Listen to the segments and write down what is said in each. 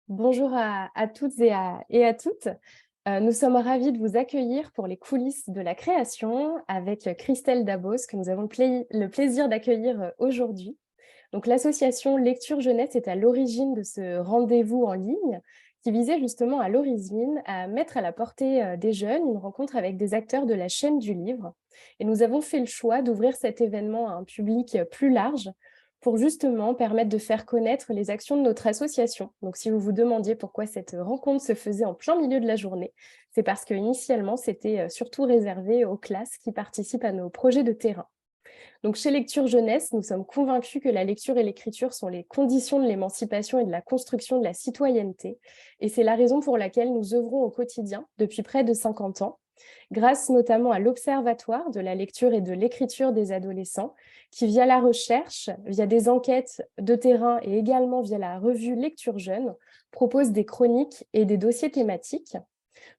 Bonjour à toutes et à toutes. Nous sommes ravis de vous accueillir pour les coulisses de la création avec Christelle Dabos, que nous avons le plaisir d'accueillir aujourd'hui. Donc, l'association Lecture Jeunesse est à l'origine de ce rendez-vous en ligne qui visait justement à l'origine à mettre à la portée des jeunes une rencontre avec des acteurs de la chaîne du livre. Et nous avons fait le choix d'ouvrir cet événement à un public plus large pour justement permettre de faire connaître les actions de notre association. Donc, si vous vous demandiez pourquoi cette rencontre se faisait en plein milieu de la journée, c'est parce qu'initialement, c'était surtout réservé aux classes qui participent à nos projets de terrain. Donc, chez Lecture Jeunesse, nous sommes convaincus que la lecture et l'écriture sont les conditions de l'émancipation et de la construction de la citoyenneté. Et c'est la raison pour laquelle nous œuvrons au quotidien depuis près de 50 ans, grâce notamment à l'Observatoire de la lecture et de l'écriture des adolescents, qui, via la recherche, via des enquêtes de terrain et également via la revue Lecture Jeune, propose des chroniques et des dossiers thématiques.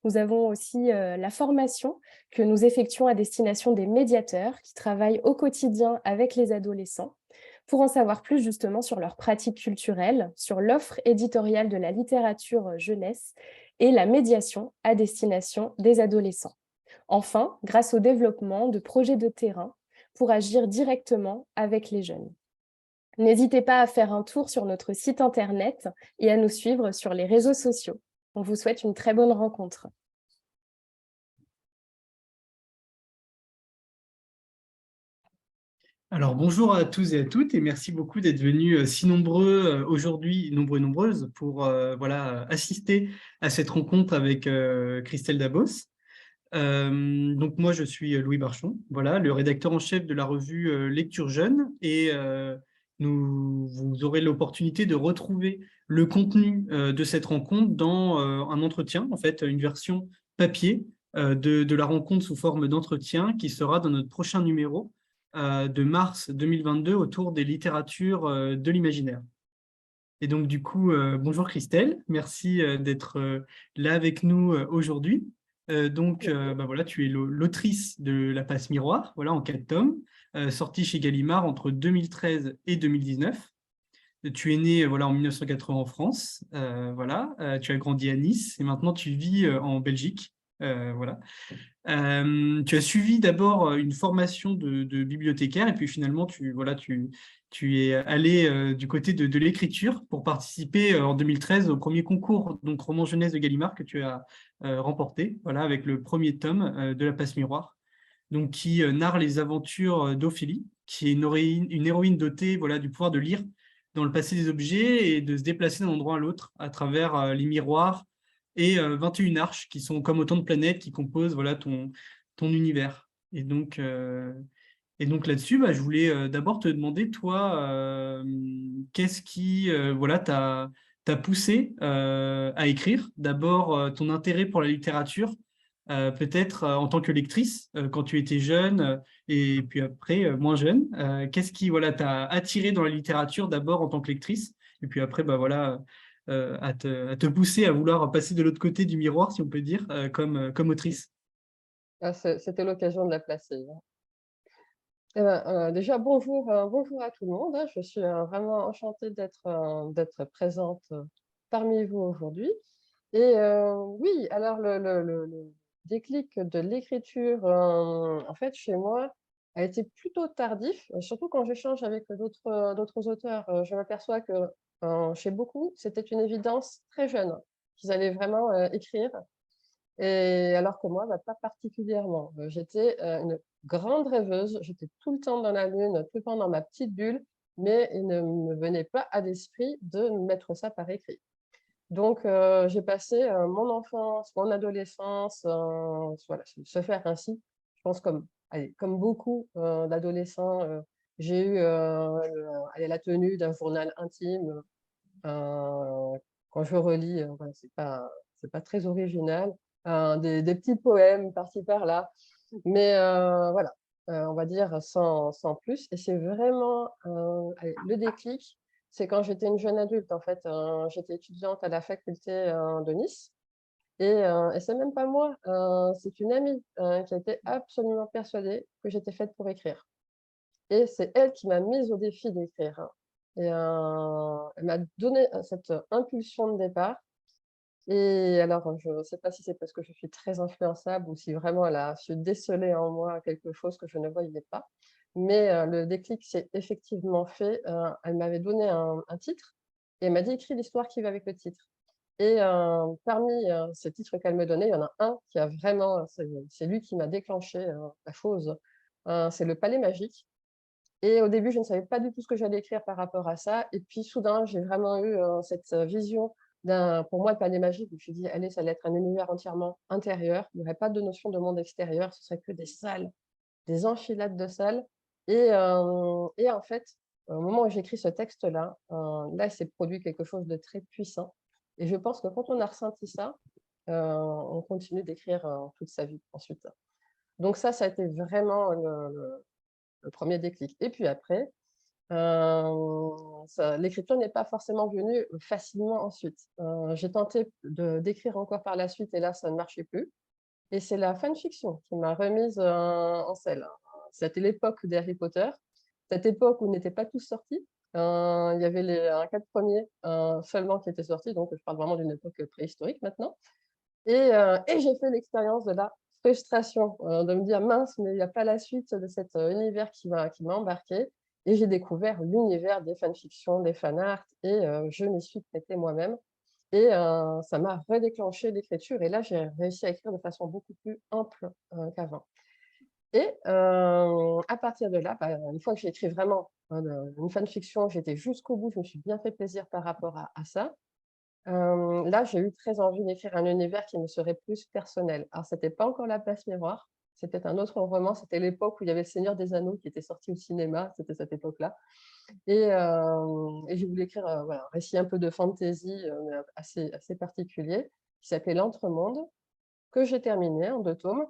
Nous avons aussi la formation que nous effectuons à destination des médiateurs qui travaillent au quotidien avec les adolescents pour en savoir plus justement sur leurs pratiques culturelles, sur l'offre éditoriale de la littérature jeunesse et la médiation à destination des adolescents. Enfin, grâce au développement de projets de terrain pour agir directement avec les jeunes. N'hésitez pas à faire un tour sur notre site internet et à nous suivre sur les réseaux sociaux. On vous souhaite une très bonne rencontre. Alors bonjour à tous et à toutes et merci beaucoup d'être venus si nombreux aujourd'hui, nombreux et nombreuses, pour assister à cette rencontre avec Christelle Dabos. Donc moi je suis Louis Barchon, voilà, le rédacteur en chef de la revue Lecture Jeune et vous aurez l'opportunité de retrouver le contenu de cette rencontre dans un entretien, en fait une version papier de la rencontre sous forme d'entretien qui sera dans notre prochain numéro de mars 2022 autour des littératures de l'imaginaire. Et donc, du coup, bonjour Christelle, merci d'être là avec nous aujourd'hui. Voilà, tu es l'autrice de La Passe Miroir, voilà, en 4 tomes, sortie chez Gallimard entre 2013 et 2019. Tu es né voilà, en 1980 en France, voilà, tu as grandi à Nice et maintenant tu vis en Belgique. Voilà. Tu as suivi d'abord une formation de bibliothécaire et puis finalement, tu es allé du côté de l'écriture pour participer en 2013 au premier concours, donc roman jeunesse de Gallimard que tu as remporté, voilà, avec le premier tome de La Passe Miroir, donc qui narre les aventures d'Ophélie, qui est une héroïne dotée voilà, du pouvoir de lire dans le passé des objets et de se déplacer d'un endroit à l'autre à travers les miroirs et 21 arches qui sont comme autant de planètes qui composent voilà, ton univers. Et donc là-dessus, bah, je voulais d'abord te demander, toi, qu'est-ce qui voilà, t'a poussé à écrire? D'abord, ton intérêt pour la littérature, peut-être en tant que lectrice, quand tu étais jeune, et puis après, moins jeune. Qu'est-ce qui voilà, t'a attiré dans la littérature d'abord en tant que lectrice, et puis après, bah, voilà, à te pousser à vouloir passer de l'autre côté du miroir, si on peut dire, comme autrice? Ah, c'était l'occasion de la placer, hein. Déjà bonjour à tout le monde, hein. Je suis, vraiment enchantée d'être présente, parmi vous aujourd'hui et oui, alors le déclic de l'écriture, en fait, chez moi, a été plutôt tardif, surtout quand j'échange avec d'autres auteurs. Je m'aperçois que, chez beaucoup, c'était une évidence très jeune, qu'ils allaient vraiment, écrire. Et alors que moi, bah, pas particulièrement. J'étais, une grande rêveuse, j'étais tout le temps dans la lune, tout le temps dans ma petite bulle, mais il ne me venait pas à l'esprit de mettre ça par écrit. Donc j'ai passé, mon enfance, mon adolescence, voilà, se faire ainsi. Je pense comme allez, comme beaucoup, d'adolescents, j'ai eu, allez, la tenue d'un journal intime, quand je relis, voilà, c'est pas très original, des petits poèmes par-ci par-là, mais voilà, on va dire sans plus et c'est vraiment, allez, le déclic, c'est quand j'étais une jeune adulte, en fait, j'étais étudiante à la faculté, de Nice et c'est même pas moi, c'est une amie, qui était absolument persuadée que j'étais faite pour écrire et c'est elle qui m'a mise au défi d'écrire, hein. Et elle m'a donné cette impulsion de départ. Et alors, je ne sais pas si c'est parce que je suis très influençable ou si vraiment elle a su déceler en moi quelque chose que je ne voyais pas. Mais le déclic s'est effectivement fait. Elle m'avait donné un titre et elle m'a dit: «Écris l'histoire qui va avec le titre». Et parmi ces titres qu'elle me donnait, il y en a un qui a vraiment, c'est lui qui m'a déclenché la chose. C'est Le Palais Magique. Et au début, je ne savais pas du tout ce que j'allais écrire par rapport à ça. Et puis soudain, j'ai vraiment eu cette vision pour moi, le Palais Magique. Je me suis dit: «Allez, ça allait être un univers entièrement intérieur. Il n'y aurait pas de notion de monde extérieur. Ce serait que des salles, des enfilades de salles». Et en fait, au moment où j'écris ce texte-là, là, il s'est produit quelque chose de très puissant. Et je pense que quand on a ressenti ça, on continue d'écrire toute sa vie ensuite. Donc ça a été vraiment le premier déclic. Et puis après, l'écriture n'est pas forcément venue facilement ensuite. J'ai tenté d'écrire encore par la suite et là, ça ne marchait plus. Et c'est la fanfiction qui m'a remise en selle. C'était l'époque d'Harry Potter, cette époque où ils n'étaient pas tous sortis. Il y avait les 4 premiers seulement qui étaient sortis, donc je parle vraiment d'une époque préhistorique maintenant. Et j'ai fait l'expérience de la frustration, de me dire: «Mince, mais il n'y a pas la suite de cet univers qui m'a embarquée». Et j'ai découvert l'univers des fanfictions, des fanarts et je m'y suis prêtée moi-même. Et ça m'a redéclenché l'écriture et là, j'ai réussi à écrire de façon beaucoup plus ample qu'avant. Et à partir de là, bah, une fois que j'ai écrit vraiment une fanfiction, j'étais jusqu'au bout, je me suis bien fait plaisir par rapport à ça. Là, j'ai eu très envie d'écrire un univers qui me serait plus personnel. Alors, c'était pas encore La Place Miroir, c'était un autre roman, c'était l'époque où il y avait Le Seigneur des Anneaux qui était sorti au cinéma, c'était cette époque-là. Et j'ai voulu écrire, voilà, un récit un peu de fantaisie, mais assez particulier, qui s'appelait L'Entremonde, que j'ai terminé en 2 tomes.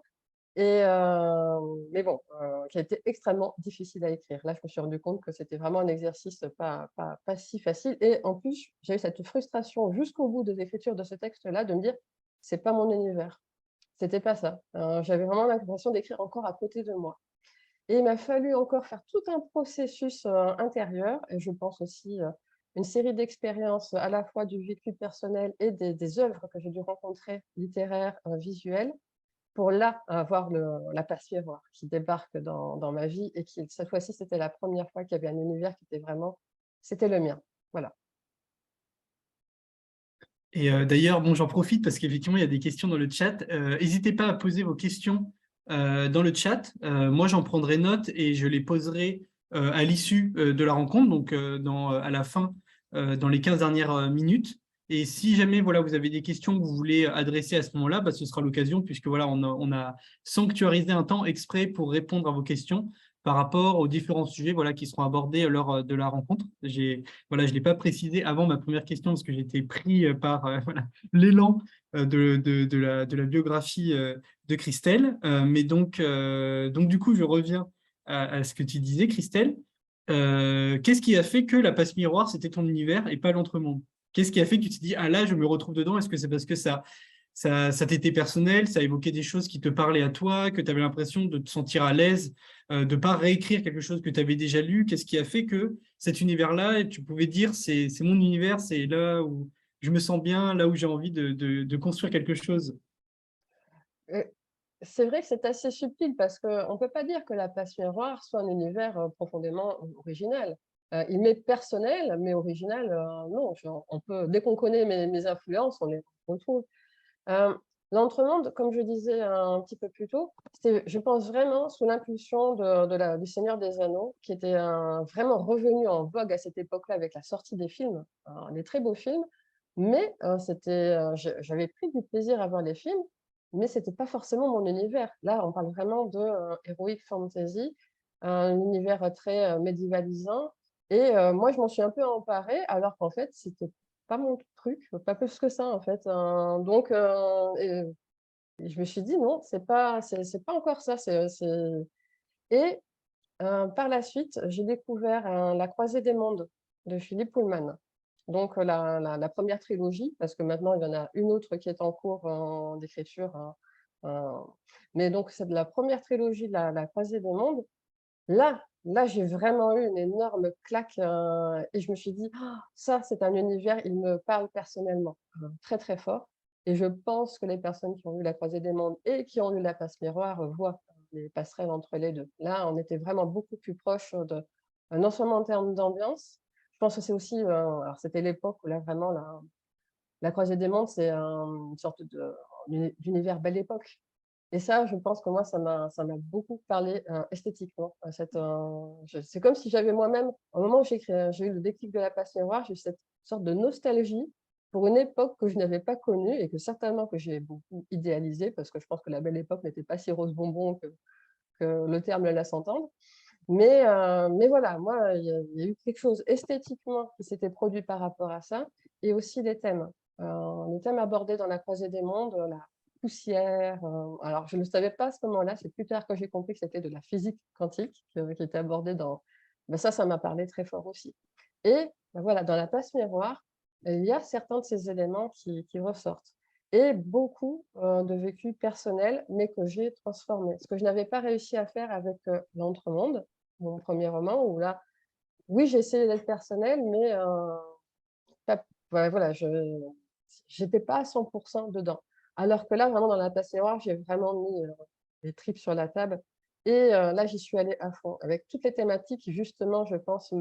Mais bon, qui a été extrêmement difficile à écrire. Là, je me suis rendu compte que c'était vraiment un exercice pas si facile et en plus, j'ai eu cette frustration jusqu'au bout de l'écriture de ce texte-là, de me dire: «C'est pas mon univers». C'était pas ça. J'avais vraiment l'impression d'écrire encore à côté de moi et il m'a fallu encore faire tout un processus, intérieur et je pense aussi, une série d'expériences à la fois du vécu personnel et des œuvres que j'ai dû rencontrer, littéraires, visuelles, pour là, avoir la Place Miroir qui débarque dans ma vie et qui cette fois-ci, c'était la première fois qu'il y avait un univers qui était vraiment c'était le mien. Voilà. Et d'ailleurs, bon, j'en profite parce qu'effectivement, il y a des questions dans le chat. N'hésitez pas à poser vos questions dans le chat. Moi, j'en prendrai note et je les poserai à l'issue de la rencontre, donc à la fin, dans les 15 dernières minutes. Et si jamais voilà, vous avez des questions que vous voulez adresser à ce moment-là, bah, ce sera l'occasion, puisque voilà, on a sanctuarisé un temps exprès pour répondre à vos questions par rapport aux différents sujets voilà, qui seront abordés lors de la rencontre. Voilà, je ne l'ai pas précisé avant ma première question parce que j'étais pris par voilà, l'élan de la biographie de Christelle. Mais donc, du coup, je reviens à ce que tu disais, Christelle. Qu'est-ce qui a fait que la passe miroir, c'était ton univers et pas l'entremonde? Qu'est-ce qui a fait que tu te dis, ah là, je me retrouve dedans? Est-ce que c'est parce que ça t'était personnel, ça évoquait des choses qui te parlaient à toi, que tu avais l'impression de te sentir à l'aise, de ne pas réécrire quelque chose que tu avais déjà lu? Qu'est-ce qui a fait que cet univers-là, tu pouvais dire, c'est mon univers, c'est là où je me sens bien, là où j'ai envie de construire quelque chose? Heu, c'est vrai que c'est assez subtil parce qu'on ne peut pas dire que la Place Miroir soit un univers, profondément original. Il m'est personnel, mais original, non. On peut dès qu'on connaît mes influences, on les retrouve. Hem, L'Entremonde, comme je disais un petit peu plus tôt, c'était, je pense vraiment sous l'impulsion du Seigneur des Anneaux, qui était vraiment revenu en vogue à cette époque-là avec la sortie des films, des très beaux films. Mais j'avais pris du plaisir à voir les films, mais c'était pas forcément mon univers. Là, on parle vraiment de, heroic fantasy, un univers très, médiévalisant et moi, je m'en suis un peu emparée alors qu'en fait, c'était pas mon truc, pas plus que ça en fait, donc et je me suis dit: «Non, c'est pas encore ça, et par la suite, j'ai découvert, La Croisée des mondes de Philippe Pullman. Donc la 1re trilogie, parce que maintenant il y en a une autre qui est en cours, d'écriture, mais donc c'est de la première trilogie de La Croisée des mondes. Là, là, j'ai vraiment eu une énorme claque et je me suis dit: «Ah, ça, c'est un univers, il me parle personnellement, très, très fort» et je pense que les personnes qui ont lu La Croisée des mondes et qui ont lu La Passe Miroir, voient les passerelles entre les 2. Là, on était vraiment beaucoup plus proche de non seulement en termes d'ambiance, je pense que c'est aussi, alors c'était l'époque où là, vraiment la Croisée des mondes, c'est une sorte d'univers Belle Époque. Et ça, je pense que moi, ça m'a beaucoup parlé, esthétiquement, c'est comme si j'avais moi-même au moment où j'ai eu le déclic de La Passe Miroir, j'ai eu cette sorte de nostalgie pour une époque que je n'avais pas connue et que certainement que j'ai beaucoup idéalisée parce que je pense que la Belle Époque n'était pas si rose bonbon que le terme le laisse entendre. Mais voilà, moi, il y a eu quelque chose esthétiquement qui s'était produit par rapport à ça et aussi les thèmes abordés dans La Croisée des mondes, la poussière, alors je ne le savais pas à ce moment-là, c'est plus tard que j'ai compris que c'était de la physique quantique qui était abordée dans ça m'a parlé très fort aussi et voilà, dans La Passe Miroir, il y a certains de ces éléments qui ressortent et beaucoup, de vécus personnels, mais que j'ai transformés. Ce que je n'avais pas réussi à faire avec, L'Entremonde, mon premier roman où là, oui, j'ai essayé d'être personnelle, mais pas voilà, je j'étais pas à 100 dedans. Alors que là, vraiment dans La Passe Miroir, j'ai vraiment mis, les tripes sur la table et là, j'y suis allée à fond avec toutes les thématiques qui justement, je pense,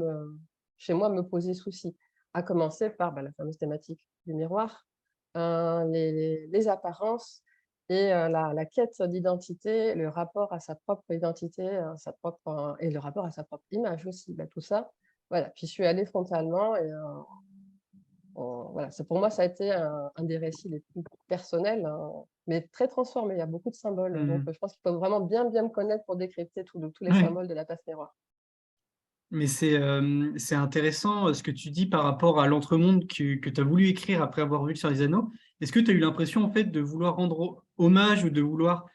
chez moi, me posaient souci. À commencer par, la fameuse thématique du miroir, les apparences et la quête d'identité, le rapport à sa propre identité, sa propre, et le rapport à sa propre image aussi. Tout ça, voilà, j'y suis allée frontalement et voilà, c'est pour moi, ça a été un des récits les plus personnels, mais très transformé. Il y a beaucoup de symboles, donc Mmh. je pense qu'il faut vraiment bien me connaître pour décrypter tous les Ouais. symboles de La Passe Miroir. Mais c'est intéressant, ce que tu dis par rapport à l'entremonde que tu as voulu écrire après avoir vu Le Seigneur des Anneaux. Est-ce que tu as eu l'impression, en fait, de vouloir rendre hommage ou de vouloir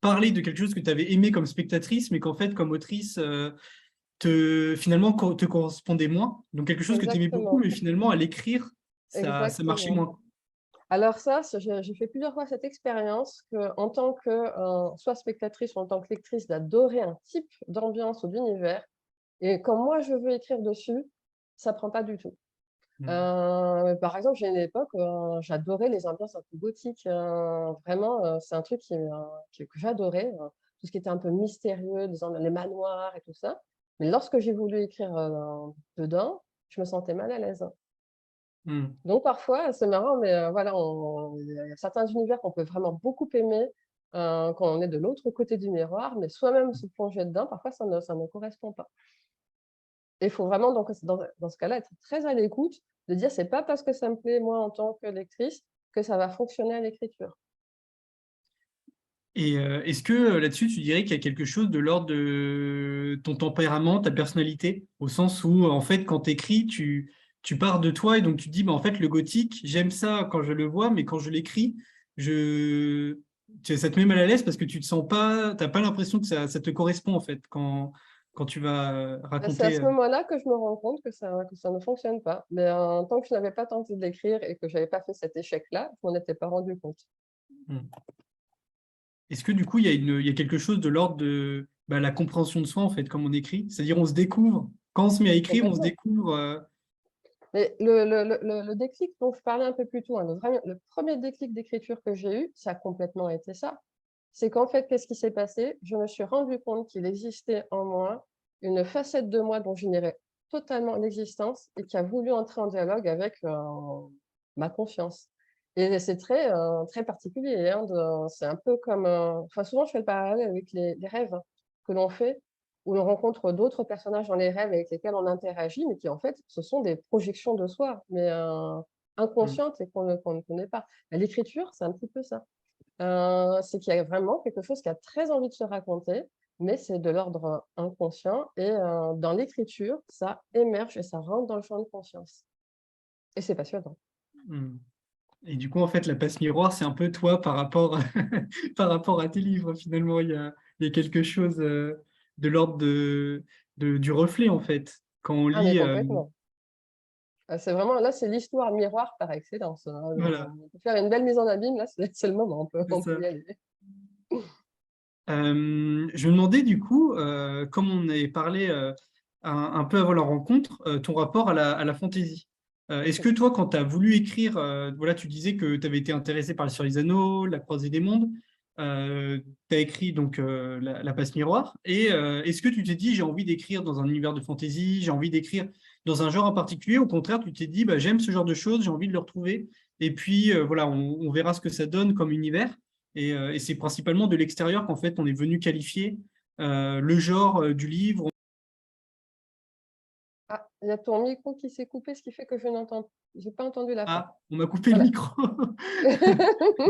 parler de quelque chose que tu avais aimé comme spectatrice, mais qu'en fait, comme autrice, finalement, te correspondait moins? Donc quelque chose que tu aimais beaucoup, Exactement, mais finalement, à l'écrire, ça marchait exactement. moins. Alors ça, j'ai fait plusieurs fois cette expérience qu'en tant que, soit spectatrice ou en tant que lectrice, d'adorer un type d'ambiance ou d'univers et quand moi je veux écrire dessus, ça prend pas du tout. Mmh. Par exemple, j'ai une époque, j'adorais les ambiances un peu gothiques, vraiment, c'est un truc que j'adorais, tout ce qui était un peu mystérieux, les manoirs et tout ça. Mais lorsque j'ai voulu écrire, dedans, je me sentais mal à l'aise. Mmh. Donc parfois, c'est marrant, mais voilà, il y a certains univers qu'on peut vraiment beaucoup aimer, quand on est de l'autre côté du miroir, mais soi-même se plonger dedans, parfois ça ne correspond pas. Et il faut vraiment donc dans ce cas-là être très à l'écoute, de dire: «C'est pas parce que ça me plaît moi en tant que lectrice que ça va fonctionner à l'écriture». Et est-ce que, là-dessus, tu dirais qu'il y a quelque chose de l'ordre de ton tempérament, ta personnalité? Au sens où, en fait, quand tu écris, tu pars de toi et donc tu te dis: «Bah, en fait, le gothique, j'aime ça quand je le vois, mais quand je l'écris, je ça te met mal à l'aise parce que tu te sens pas tu as pas l'impression que ça te correspond, en fait, quand tu vas, C'est à raconter, ce moment-là que je me rends compte que ça ne fonctionne pas. Mais tant que je n'avais pas tenté de l'écrire et que j'avais pas fait cet échec-là, je m'en étais pas rendu compte. mmh. Est-ce que, du coup, il y a quelque chose de l'ordre de, bah, la compréhension de soi, en fait, comme on écrit? C'est-à-dire, on se découvre quand on se met à écrire, on se Complètement. découvre, Mais le déclic dont je parlais un peu plus tôt, hein, le 1er déclic d'écriture que j'ai eu, ça a complètement été ça. C'est qu'en fait, qu'est-ce qui s'est passé? Je me suis rendu compte qu'il existait en moi une facette de moi dont j'ignorais totalement l'existence et qui a voulu entrer en dialogue avec, ma conscience. Et c'est très particulier, hein, c'est un peu comme, enfin, souvent je fais le parallèle avec les rêves que l'on fait, où l'on rencontre d'autres personnages dans les rêves avec lesquels on interagit, mais qui en fait, ce sont des projections de soi, mais mmh. inconscientes et qu'on ne connaît pas. L'écriture, c'est un petit peu ça. C'est qu'il y a vraiment quelque chose qui a très envie de se raconter, mais c'est de l'ordre, inconscient et dans l'écriture, ça émerge et ça rentre dans le champ de conscience et c'est passionnant. Mmh. Et du coup, en fait, la passe miroir, c'est un peu toi par rapport par rapport à tes livres, finalement. Il y a quelque chose, de l'ordre du reflet, en fait. Quand on Ah mais lit, complètement. C'est vraiment là, c'est l'histoire miroir par excellence, hein, voilà, on peut faire une belle mise en abîme, là, c'est le moment, on peut c'est on ça. peut y aller. Je me demandais du coup, comme on avait parlé un peu avant la rencontre, ton rapport à la fantaisie. Est-ce que toi, quand tu as voulu écrire, voilà, tu disais que tu avais été intéressé par le Seigneur des Anneaux, la Croisée des Mondes, tu as écrit donc la Passe Miroir, et est-ce que tu t'es dit j'ai envie d'écrire dans un univers de fantaisie, j'ai envie d'écrire dans un genre en particulier, au contraire, tu t'es dit bah, j'aime ce genre de choses, j'ai envie de le retrouver, et puis voilà, on verra ce que ça donne comme univers. Et c'est principalement de l'extérieur qu'en fait on est venu qualifier le genre du livre. Ah, il y a ton micro qui s'est coupé, ce qui fait que je n'entends, j'ai pas entendu la fin. Ah, on m'a coupé le Voilà. micro.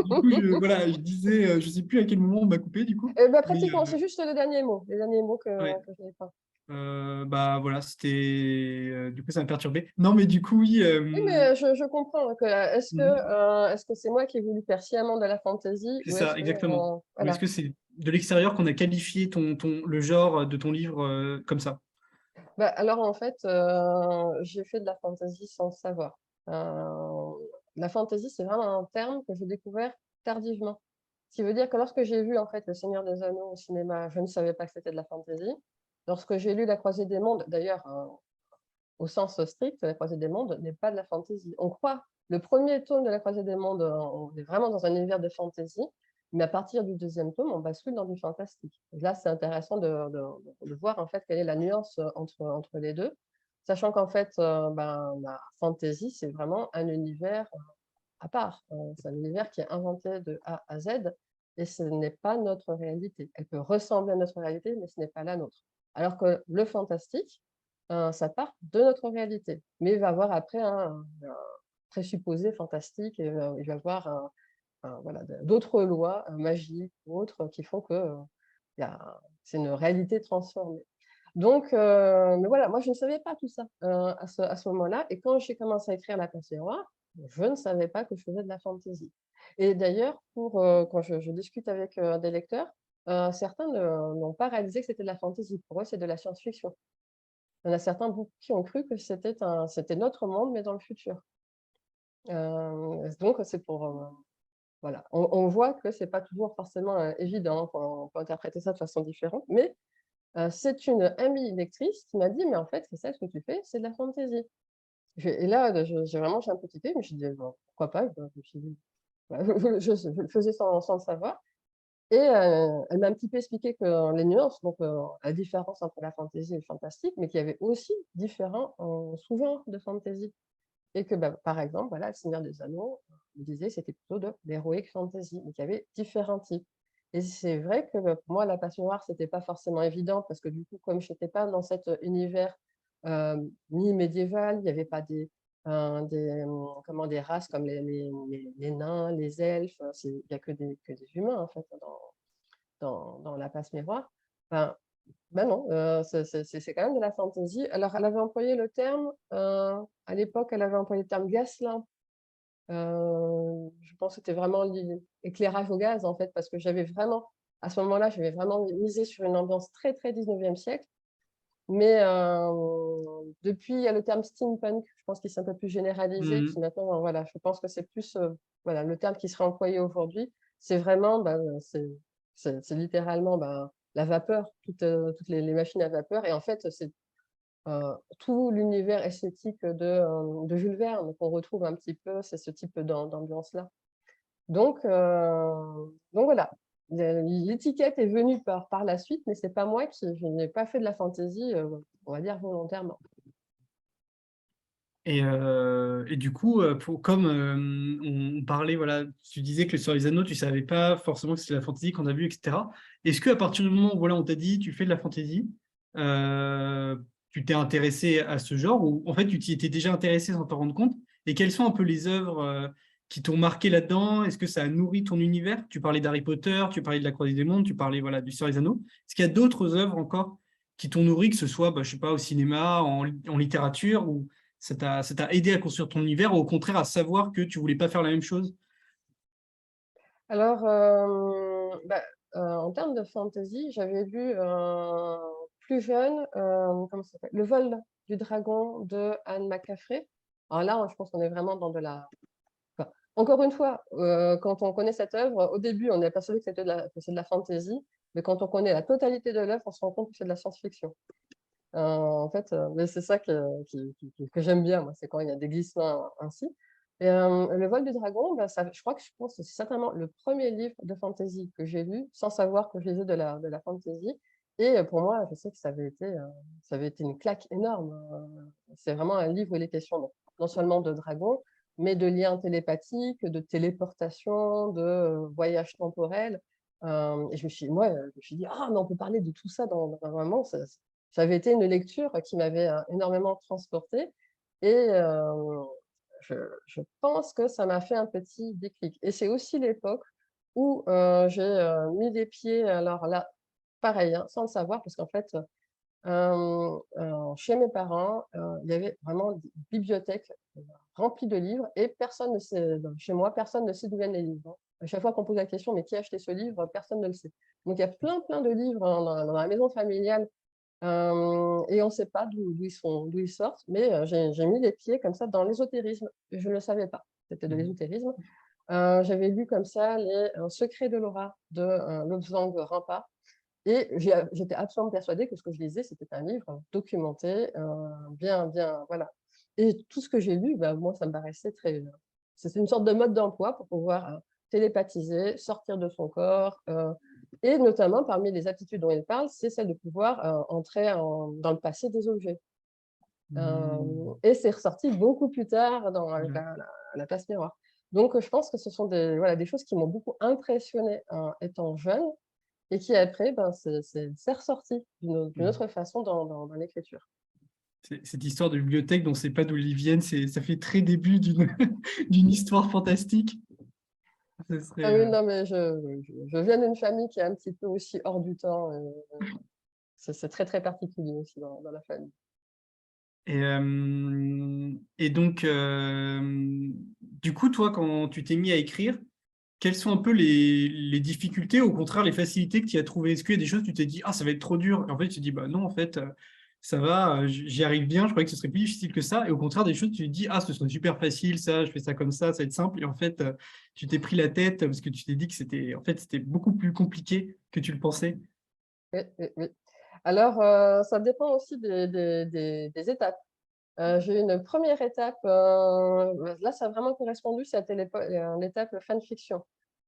Du coup, voilà, je disais, je sais plus à quel moment on m'a coupé du coup. Bah, Mais pratiquement, c'est juste le dernier mot, les derniers mots ouais, que je n'ai pas. bah voilà, c'était. Du coup, ça m'a perturbé. Non, mais du coup, oui. Oui, mais je comprends que Mhm, est-ce que c'est moi qui ai voulu faire sciemment de la fantaisie c'est ou est-ce ça, que exactement. Ou est-ce voilà. que c'est de l'extérieur qu'on a qualifié le genre de ton livre comme ça? Bah, alors en fait, j'ai fait de la fantaisie sans le savoir. La fantaisie, c'est vraiment un terme que j'ai découvert tardivement. Ce qui veut dire que lorsque j'ai vu en fait Le Seigneur des Anneaux au cinéma, je ne savais pas que c'était de la fantaisie. Lorsque j'ai lu La Croisée des Mondes, d'ailleurs, au sens strict, La Croisée des Mondes n'est pas de la fantaisie. On croit, le premier tome de La Croisée des Mondes, on est vraiment dans un univers de fantaisie, mais à partir du deuxième tome, on bascule dans du fantastique. Et là, c'est intéressant de voir en fait quelle est la nuance entre les deux, sachant qu'en fait, la fantaisie, c'est vraiment un univers à part. C'est un univers qui est inventé de A à Z, et ce n'est pas notre réalité. Elle peut ressembler à notre réalité, mais ce n'est pas la nôtre. Alors que le fantastique, ça part de notre réalité, mais il va avoir après un présupposé fantastique, et il va avoir voilà, d'autres lois magiques ou autres qui font que c'est une réalité transformée. Donc, mais voilà, moi, je ne savais pas tout ça à ce moment-là. Et quand j'ai commencé à écrire La Place Miroir, je ne savais pas que je faisais de la fantaisie. Et d'ailleurs, quand je discute avec des lecteurs, certains n'ont pas réalisé que c'était de la fantaisie. Pour eux, c'est de la science-fiction. Il y en a certains beaucoup qui ont cru que c'était notre monde, mais dans le futur. Donc, c'est pour... voilà. On voit que c'est pas toujours forcément évident, on peut interpréter ça de façon différente, mais c'est une amie lectrice qui m'a dit: «Mais en fait, c'est ça ce que tu fais, c'est de la fantaisie». Et là, j'ai un peu tiqué, mais je dit: «Bon, pourquoi pas?» Je me suis dit, bah, je le faisais sans le savoir, et elle m'a un petit peu expliqué que les nuances, donc la différence entre la fantaisie et le fantastique, mais qu'il y avait aussi différents sous-genres de fantaisie, et que, bah, par exemple, voilà, Le Seigneur des Anneaux, me disait que c'était plutôt de l'heroic fantasy, mais qu'il y avait différents types. Et c'est vrai que, bah, pour moi, La Passion noire, c'était pas forcément évident parce que du coup, comme je n'étais pas dans cet univers ni médiéval, il n'y avait pas comment, des races comme les nains, les elfes, il n'y a que des humains en fait dans La Passe Miroir. Ben, ben non, c'est quand même de la fantaisie. Alors, elle avait employé le terme, à l'époque, elle avait employé le terme Gasselin. Je pense que c'était vraiment l'éclairage au gaz, en fait, parce que à ce moment-là, j'avais vraiment misé sur une ambiance très, très 19e siècle. Mais depuis, il y a le terme steampunk, je pense qu'il s'est un peu plus généralisé. Puis Mhm. maintenant, voilà, je pense que c'est plus voilà, le terme qui serait employé aujourd'hui. C'est vraiment, c'est littéralement la vapeur, toutes les machines à vapeur. Et en fait, c'est tout l'univers esthétique de Jules Verne qu'on retrouve un petit peu, c'est ce type d'ambiance-là. Donc voilà, l'étiquette est venue par la suite, mais c'est pas moi je n'ai pas fait de la fantaisie, on va dire volontairement. Et du coup, comme on parlait, voilà, tu disais que sur les anneaux, tu savais pas forcément que c'était la fantaisie qu'on a vu, etc. Est-ce qu'à partir du moment où voilà, on t'a dit tu fais de la fantaisie, euh, tu t'es intéressé à ce genre ou en fait tu t'y étais déjà intéressé sans t'en rendre compte? Et quelles sont un peu les œuvres qui t'ont marqué là-dedans? Est-ce que ça a nourri ton univers? Tu parlais d'Harry Potter, tu parlais de la Croisée des Mondes, tu parlais voilà, du Seigneur des Anneaux. Est-ce qu'il y a d'autres œuvres encore qui t'ont nourri, que ce soit, bah, je sais pas, au cinéma, en littérature ou ça t'a aidé à construire ton univers ou au contraire à savoir que tu voulais pas faire la même chose? Alors, en termes de fantasy, j'avais lu plus jeune, comment ça s'appelle? Le vol du dragon de Anne McCaffrey. Alors là, je pense qu'on est vraiment dans de la... enfin, Encore une fois, quand on connaît cette œuvre, au début, on est persuadé que c'est de la fantaisie, mais quand on connaît la totalité de l'œuvre, on se rend compte que c'est de la science-fiction. En fait, mais c'est ça que j'aime bien, moi, c'est quand il y a des glissements ainsi. Et Le vol du dragon, bah, je pense que c'est certainement le premier livre de fantasy que j'ai lu, sans savoir que je lisais de la fantasy. Et pour moi, je sais que ça avait été une claque énorme. C'est vraiment un livre où il est question non seulement de dragons, mais de liens télépathiques, de téléportation, de voyage temporel. Et moi, je me suis dit, ah, mais on peut parler de tout ça dans un roman. Ça avait été une lecture qui m'avait énormément transportée. Et je pense que ça m'a fait un petit déclic. Et c'est aussi l'époque où j'ai mis les pieds, alors là, pareil, hein, sans le savoir, parce qu'en fait, chez mes parents, il y avait vraiment une bibliothèque remplie de livres et personne ne sait, chez moi, personne ne sait d'où viennent les livres, hein. À chaque fois qu'on pose la question, mais qui a acheté ce livre? Personne ne le sait. Donc il y a plein de livres dans la maison familiale et on ne sait pas d'où ils sortent, mais j'ai mis les pieds comme ça dans l'ésotérisme. Je ne le savais pas, c'était de l'ésotérisme. J'avais lu comme ça les Secrets de Laura de Lobsang Rampa. Et j'étais absolument persuadée que ce que je lisais, c'était un livre documenté, bien, voilà. Et tout ce que j'ai lu, bah, moi, ça me paraissait très. C'était une sorte de mode d'emploi pour pouvoir télépathiser, sortir de son corps. Et notamment, parmi les aptitudes dont il parle, c'est celle de pouvoir entrer dans le passé des objets. Et c'est ressorti beaucoup plus tard dans la place miroir. Donc, je pense que ce sont des choses qui m'ont beaucoup impressionnée étant jeune et qui après, ben, c'est ressorti d'une autre façon dans l'écriture. Cette histoire de bibliothèque dont on ne sait pas d'où ils viennent, ça fait très début d'une histoire fantastique. Ce serait, Ah oui, non, mais je viens d'une famille qui est un petit peu aussi hors du temps. C'est très particulier aussi dans la famille. Et donc, du coup, toi, quand tu t'es mis à écrire, quelles sont un peu les difficultés, au contraire, les facilités que tu as trouvées? Est-ce qu'il y a des choses, tu t'es dit, ah, ça va être trop dur? Et en fait, tu te dis, bah non, en fait, ça va, j'y arrive bien, je croyais que ce serait plus difficile que ça. Et au contraire, des choses, tu te dis, ah, ce serait super facile, ça, je fais ça comme ça va être simple. Et en fait, tu t'es pris la tête parce que tu t'es dit que c'était beaucoup plus compliqué que tu le pensais. Oui, oui, oui. Alors, ça dépend aussi des étapes. J'ai eu une première étape, là, ça a vraiment correspondu, c'était l'étape fanfiction.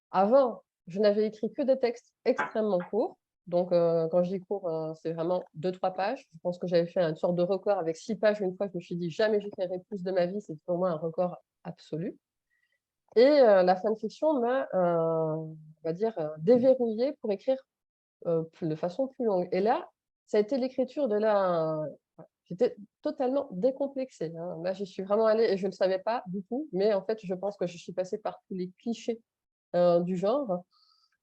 Avant, je n'avais écrit que des textes extrêmement courts. Donc, quand je dis court, c'est vraiment 2-3 pages. Je pense que j'avais fait une sorte de record avec 6 pages une fois. Je me suis dit, jamais j'écrirai plus de ma vie. C'est pour moi un record absolu. Et la fanfiction m'a, on va dire, déverrouillée pour écrire de façon plus longue. Et là, ça a été l'écriture de la. J'étais totalement décomplexée, hein. Là, j'y suis vraiment allée et je ne le savais pas du tout. Mais en fait, je pense que je suis passée par tous les clichés du genre.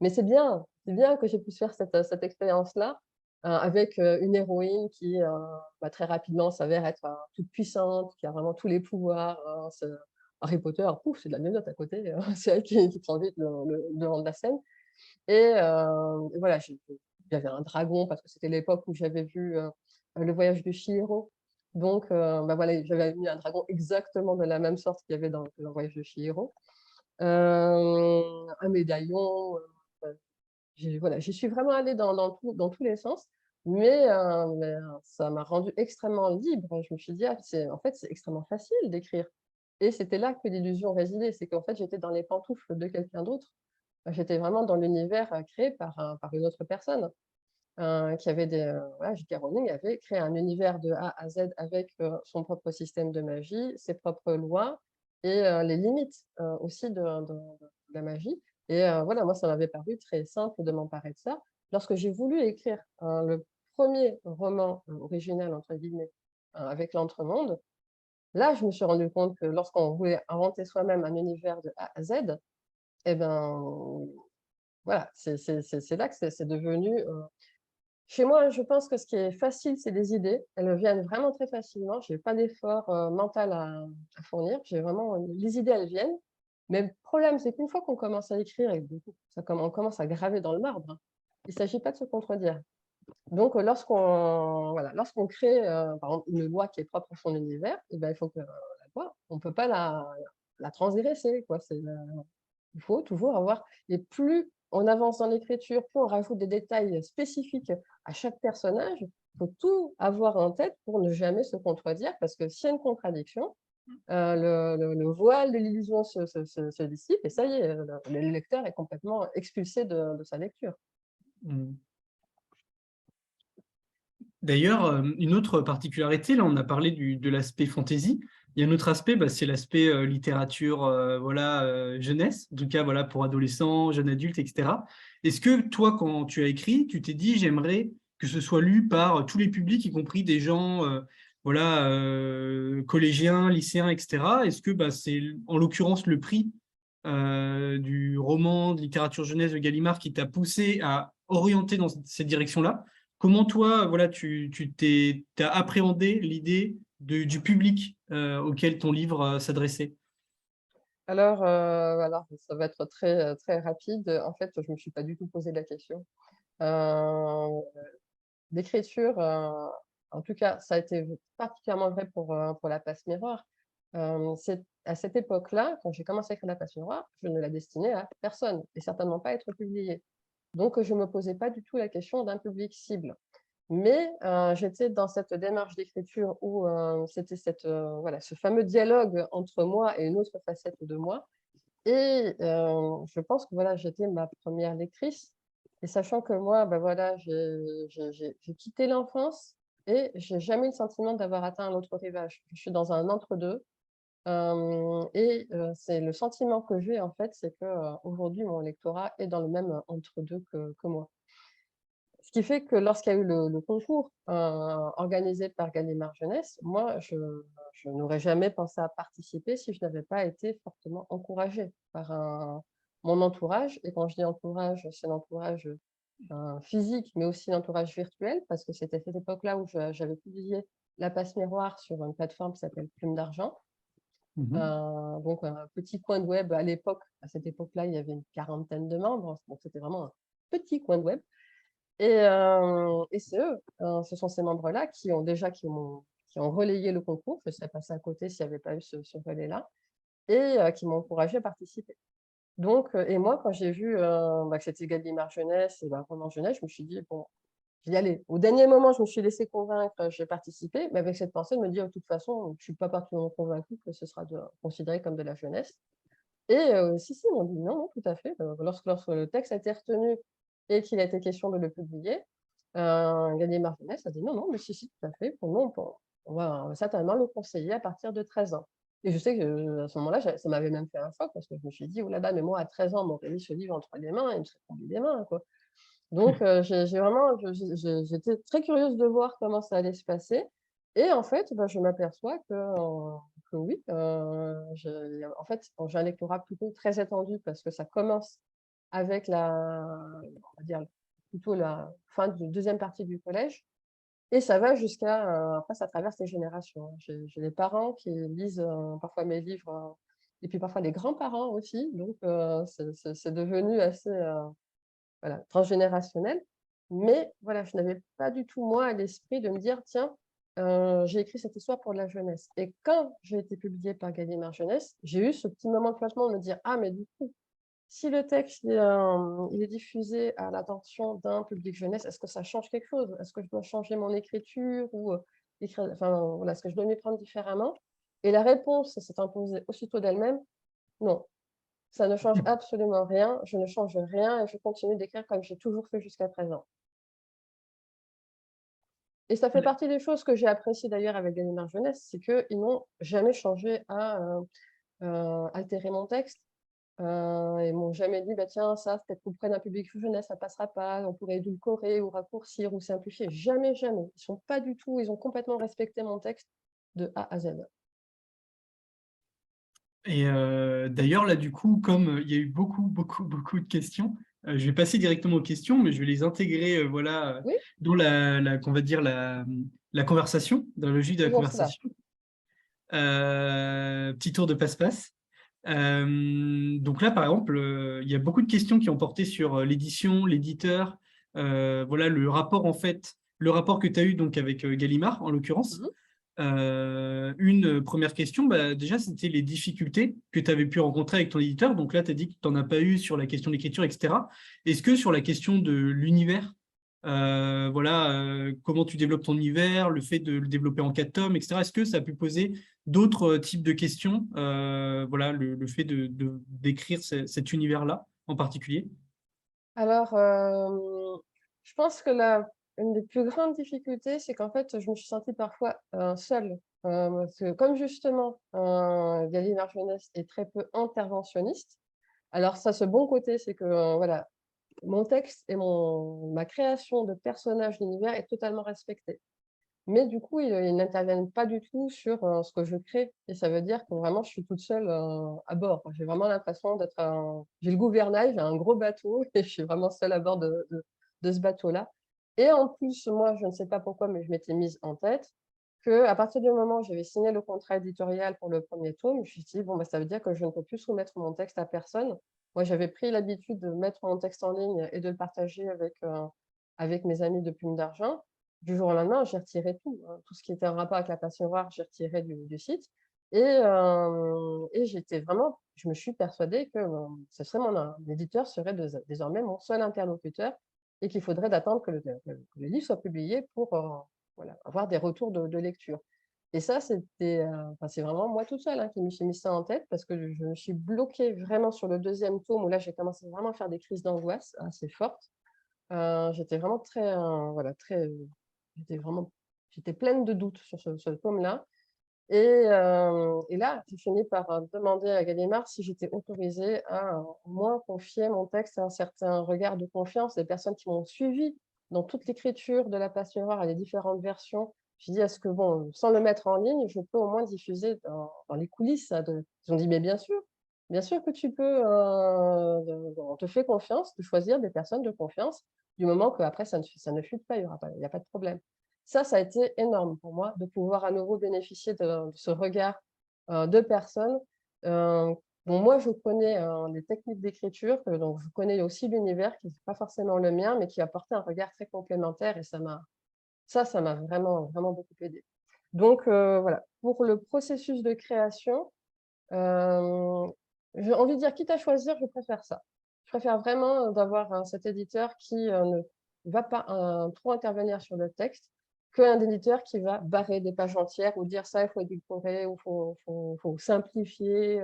Mais c'est bien que j'ai pu faire cette expérience-là avec une héroïne qui bah, très rapidement s'avère être toute puissante, qui a vraiment tous les pouvoirs, hein. Harry Potter, pouf, c'est de la menotte à côté, c'est elle qui prend vite le devant de la scène. Et voilà, il y avait un dragon parce que c'était l'époque où j'avais vu le voyage de Chihiro. Donc, bah, voilà, j'avais mis un dragon exactement de la même sorte qu'il y avait dans le voyage de Chihiro. Un médaillon. Voilà, j'y suis vraiment allée dans tous les sens, mais ça m'a rendue extrêmement libre. Je me suis dit, ah, en fait, c'est extrêmement facile d'écrire. Et c'était là que l'illusion résidait, c'est qu'en fait, j'étais dans les pantoufles de quelqu'un d'autre. J'étais vraiment dans l'univers créé par une autre personne qui avait voilà, J.K. Rowling avait créé un univers de A à Z avec son propre système de magie, ses propres lois et les limites aussi de la magie. Et voilà, moi, ça m'avait paru très simple de m'emparer de ça. Lorsque j'ai voulu écrire le premier roman original, entre guillemets, avec l'Entremonde, là, je me suis rendu compte que lorsqu'on voulait inventer soi-même un univers de A à Z, eh ben, voilà, c'est là que c'est devenu chez moi, je pense que ce qui est facile, c'est des idées. Elles viennent vraiment très facilement. Je n'ai pas d'effort mental à fournir. J'ai vraiment les idées, elles viennent. Mais le problème, c'est qu'une fois qu'on commence à écrire et que du coup, on commence à graver dans le marbre, hein, il ne s'agit pas de se contredire. Donc, lorsqu'on crée par exemple, une loi qui est propre à son univers, eh ben, il faut que la loi, on ne peut pas la transgresser, quoi. Il faut toujours avoir, et plus on avance dans l'écriture, plus on rajoute des détails spécifiques à chaque personnage. Il faut tout avoir en tête pour ne jamais se contredire, parce que s'il y a une contradiction, le voile de l'illusion se dissipe, et ça y est, le lecteur est complètement expulsé de sa lecture. Mm. D'ailleurs, une autre particularité, là on a parlé de l'aspect fantasy. Il y a un autre aspect, c'est l'aspect littérature, voilà, jeunesse, en tout cas voilà, pour adolescents, jeunes adultes, etc. Est-ce que toi, quand tu as écrit, tu t'es dit j'aimerais que ce soit lu par tous les publics, y compris des gens voilà, collégiens, lycéens, etc. Est-ce que c'est en l'occurrence le prix du roman de littérature jeunesse de Gallimard qui t'a poussé à orienter dans cette direction-là? Comment toi, voilà, tu t'as appréhendé l'idée du public auquel ton livre s'adressait? Alors, ça va être très, très rapide. En fait, je ne me suis pas du tout posé la question. L'écriture, en tout cas, ça a été particulièrement vrai pour La Passe Miroir. C'est à cette époque-là, quand j'ai commencé à écrire La Passe Miroir, je ne la destinais à personne et certainement pas à être publiée. Donc, je ne me posais pas du tout la question d'un public cible. Mais j'étais dans cette démarche d'écriture où c'était voilà, ce fameux dialogue entre moi et une autre facette de moi. Et je pense que voilà, j'étais ma première lectrice. Et sachant que moi, voilà, j'ai quitté l'enfance et j'ai jamais eu le sentiment d'avoir atteint un autre rivage. Je suis dans un entre-deux. Et c'est le sentiment que j'ai, en fait, c'est que aujourd'hui mon lectorat est dans le même entre-deux que moi. Ce qui fait que lorsqu'il y a eu le concours organisé par Gallimard Jeunesse, moi, je n'aurais jamais pensé à participer si je n'avais pas été fortement encouragée par mon entourage. Et quand je dis entourage, c'est l'entourage physique, mais aussi l'entourage virtuel, parce que c'était cette époque-là où j'avais publié La Passe Miroir sur une plateforme qui s'appelle Plume d'Argent. Donc un petit coin de web à l'époque. À cette époque-là, il y avait une quarantaine de membres. Donc c'était vraiment un petit coin de web. Et c'est eux, ce sont ces membres-là qui ont relayé le concours. Je serais passée à côté s'il n'y avait pas eu ce relais-là, et qui m'ont encouragée à participer. Donc, et moi, quand j'ai vu que c'était Gallimard Jeunesse et Roman Jeunesse, je me suis dit, bon, j'y allais. Au dernier moment, je me suis laissée convaincre, j'ai participé, mais avec cette pensée de me dire, de toute façon, je ne suis pas particulièrement convaincue que ce sera considéré comme de la jeunesse. Et si, ils m'ont dit non, non, tout à fait. Lorsque le texte a été retenu et qu'il a été question de le publier, Gallimard Jeunesse a dit non, non, mais si, tout à fait. Pour nous, on va certainement le conseiller à partir de 13 ans. Et je sais que à ce moment-là, ça m'avait même fait un choc parce que je me suis dit, oh là là, mais moi, à 13 ans, on m'aurait mis ce livre entre les mains et il me serait tombé des mains, quoi. Donc, j'étais très curieuse de voir comment ça allait se passer. Et en fait, je m'aperçois que oui, en fait, j'ai un lectorat plutôt très étendu parce que ça commence avec on va dire, plutôt la fin de deuxième partie du collège. Et ça va jusqu'à, après, ça traverse les générations. J'ai des parents qui lisent parfois mes livres, et puis parfois les grands-parents aussi. Donc, c'est devenu assez voilà, transgénérationnel. Mais voilà, je n'avais pas du tout, moi, à l'esprit de me dire, tiens, j'ai écrit cette histoire pour de la jeunesse. Et quand j'ai été publiée par Gallimard Jeunesse, j'ai eu ce petit moment de flottement de me dire, ah, mais du coup, si le texte il est diffusé à l'attention d'un public jeunesse, est-ce que ça change quelque chose? Est-ce que je dois changer mon écriture ou enfin, voilà, est-ce que je dois m'y prendre différemment? Et la réponse s'est imposée aussitôt d'elle-même, non, ça ne change absolument rien, je ne change rien et je continue d'écrire comme j'ai toujours fait jusqu'à présent. Et ça fait partie des choses que j'ai appréciées d'ailleurs avec Gallimard Jeunesse, c'est qu'ils n'ont jamais changé à altérer mon texte. Ils m'ont jamais dit, bah, tiens, ça, peut-être qu'auprès d'un public jeunesse, ça passera pas, on pourrait édulcorer ou raccourcir ou simplifier. Jamais, jamais. Ils ont complètement respecté mon texte de A à Z. Et d'ailleurs, là, du coup, comme il y a eu beaucoup, beaucoup, beaucoup de questions, je vais passer directement aux questions, mais je vais les intégrer voilà, Oui, dans qu'on va dire la conversation, dans la logique de la faisons cela. conversation. Petit tour de passe-passe. Donc là, par exemple, il y a beaucoup de questions qui ont porté sur l'édition, l'éditeur, voilà, le rapport, en fait, le rapport que tu as eu donc, avec Gallimard, en l'occurrence. Mhm. Une première question, déjà, c'était les difficultés que tu avais pu rencontrer avec ton éditeur. Donc là, tu as dit que tu n'en as pas eu sur la question de l'écriture, etc. Est-ce que sur la question de l'univers, comment tu développes ton univers, le fait de le développer en 4 tomes, etc., est-ce que ça a pu poser d'autres types de questions, le fait d'écrire cet univers-là en particulier? Alors, je pense que une des plus grandes difficultés, c'est qu'en fait, je me suis sentie parfois seule. Parce que comme justement, Gallimard Jeunesse est très peu interventionniste, alors ça, ce bon côté, c'est que voilà, mon texte et ma création de personnages d'univers est totalement respectée. Mais du coup, ils n'interviennent pas du tout sur ce que je crée. Et ça veut dire que vraiment, je suis toute seule à bord. J'ai vraiment l'impression d'être j'ai le gouvernail, j'ai un gros bateau et je suis vraiment seule à bord de ce bateau-là. Et en plus, moi, je ne sais pas pourquoi, mais je m'étais mise en tête qu'à partir du moment où j'avais signé le contrat éditorial pour le premier tome, je me suis dit, bon, ça veut dire que je ne peux plus soumettre mon texte à personne. Moi, j'avais pris l'habitude de mettre mon texte en ligne et de le partager avec mes amis de Plume d'Argent. Du jour au lendemain, j'ai retiré tout, hein. Tout ce qui était en rapport avec la passion rare, j'ai retiré du site. Et j'étais vraiment, je me suis persuadée que ce serait mon éditeur serait désormais mon seul interlocuteur et qu'il faudrait d'attendre que le livre soit publié pour avoir des retours de lecture. Et ça, c'est vraiment moi toute seule, hein, qui me suis mis ça en tête parce que je me suis bloquée vraiment sur le deuxième tome où là, j'ai commencé vraiment à faire des crises d'angoisse assez fortes. J'étais vraiment j'étais pleine de doutes sur ce tome-là. Et là, j'ai fini par demander à Gallimard si j'étais autorisée à au moins confier mon texte à un certain regard de confiance des personnes qui m'ont suivi dans toute l'écriture de La Passion rare et les différentes versions. J'ai dit, est-ce que, bon, sans le mettre en ligne, je peux au moins diffuser dans les coulisses ça, Ils ont dit, mais bien sûr que tu peux, on te fait confiance de choisir des personnes de confiance, du moment qu'après, ça ne fuite pas, il n'y a pas de problème. Ça a été énorme pour moi de pouvoir à nouveau bénéficier de ce regard de personnes dont moi je connais les techniques d'écriture, donc je connais aussi l'univers qui n'est pas forcément le mien, mais qui apportait un regard très complémentaire et ça m'a vraiment, vraiment beaucoup aidé. Donc voilà, pour le processus de création, j'ai envie de dire, quitte à choisir, je préfère ça. Je préfère vraiment d'avoir cet éditeur qui ne va pas trop intervenir sur le texte, qu'un éditeur qui va barrer des pages entières ou dire ça, il faut édulcorer ou il faut simplifier.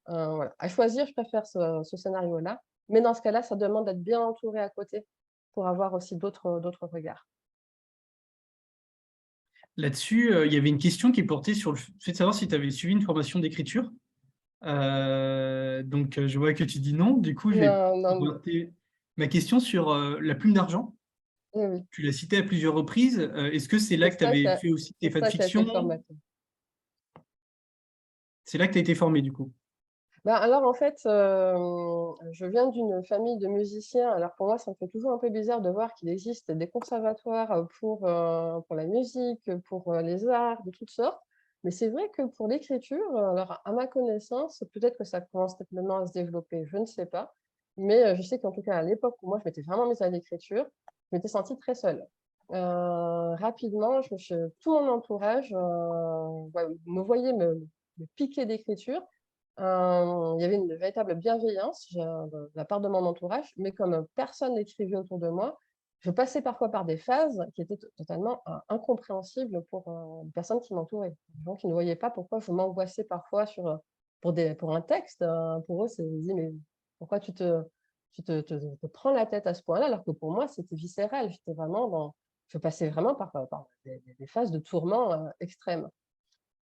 Voilà. À choisir, je préfère ce scénario-là. Mais dans ce cas-là, ça demande d'être bien entouré à côté pour avoir aussi d'autres regards. Là-dessus, il y avait une question qui portait sur le fait de savoir si tu avais suivi une formation d'écriture. Donc, je vois que tu dis non. Du coup, je vais Non, porter ma question sur la Plume d'Argent. eh oui, Tu l'as cité à plusieurs reprises. Est-ce que c'est là que tu avais fait aussi tes c'est ça qui a été fanfictions? formateur. C'est là que tu as été formé, du coup. Alors en fait, je viens d'une famille de musiciens. Alors pour moi, ça me fait toujours un peu bizarre de voir qu'il existe des conservatoires pour la musique, pour les arts de toutes sortes. Mais c'est vrai que pour l'écriture, alors à ma connaissance, peut-être que ça commence maintenant à se développer, je ne sais pas. Mais je sais qu'en tout cas à l'époque où moi je m'étais vraiment mise à l'écriture, je m'étais sentie très seule. Rapidement, tout mon entourage me voyait me piquer d'écriture. Il y avait une véritable bienveillance de la part de mon entourage, mais comme personne n'écrivait autour de moi, je passais parfois par des phases qui étaient totalement incompréhensibles pour les personnes qui m'entouraient. Des gens qui ne voyaient pas pourquoi je m'angoissais parfois pour un texte. Pour eux, ils disaient, mais pourquoi tu te prends la tête à ce point-là, alors que pour moi, c'était viscéral. Je passais vraiment par des phases de tourment extrêmes.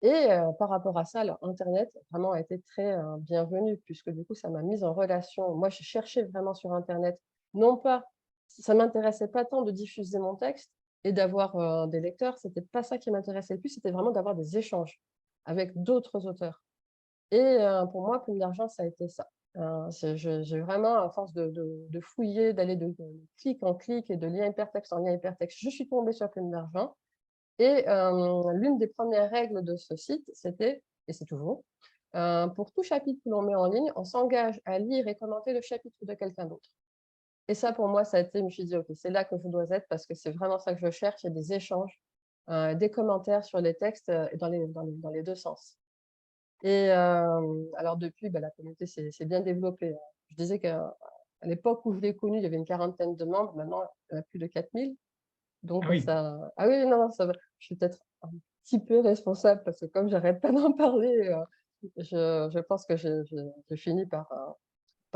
Et par rapport à ça, alors internet vraiment a été très bienvenu puisque du coup, ça m'a mise en relation. Moi, j'ai cherché vraiment sur internet, non pas, ça m'intéressait pas tant de diffuser mon texte et d'avoir des lecteurs, c'était pas ça qui m'intéressait le plus, c'était vraiment d'avoir des échanges avec d'autres auteurs. Et pour moi, Plume d'Argent, ça a été ça. J'ai vraiment, à force de fouiller, d'aller de clic en clic et de lien hypertexte en lien hypertexte, je suis tombée sur Plume d'Argent. Et l'une des premières règles de ce site, c'était, et c'est toujours, pour tout chapitre que l'on met en ligne, on s'engage à lire et commenter le chapitre de quelqu'un d'autre. Et ça, pour moi, ça a été, je me suis dit, OK, c'est là que je dois être parce que c'est vraiment ça que je cherche, il y a des échanges. des commentaires sur les textes dans les deux sens. Et alors depuis, la communauté s'est bien développée, hein. Je disais qu'à l'époque où je l'ai connue, il y avait une quarantaine de membres. Maintenant, il y en a plus de 4000. Donc Ah oui. ça ah oui, non, ça va. Je suis peut-être un petit peu responsable parce que comme j'arrête pas d'en parler, je pense que j'ai fini par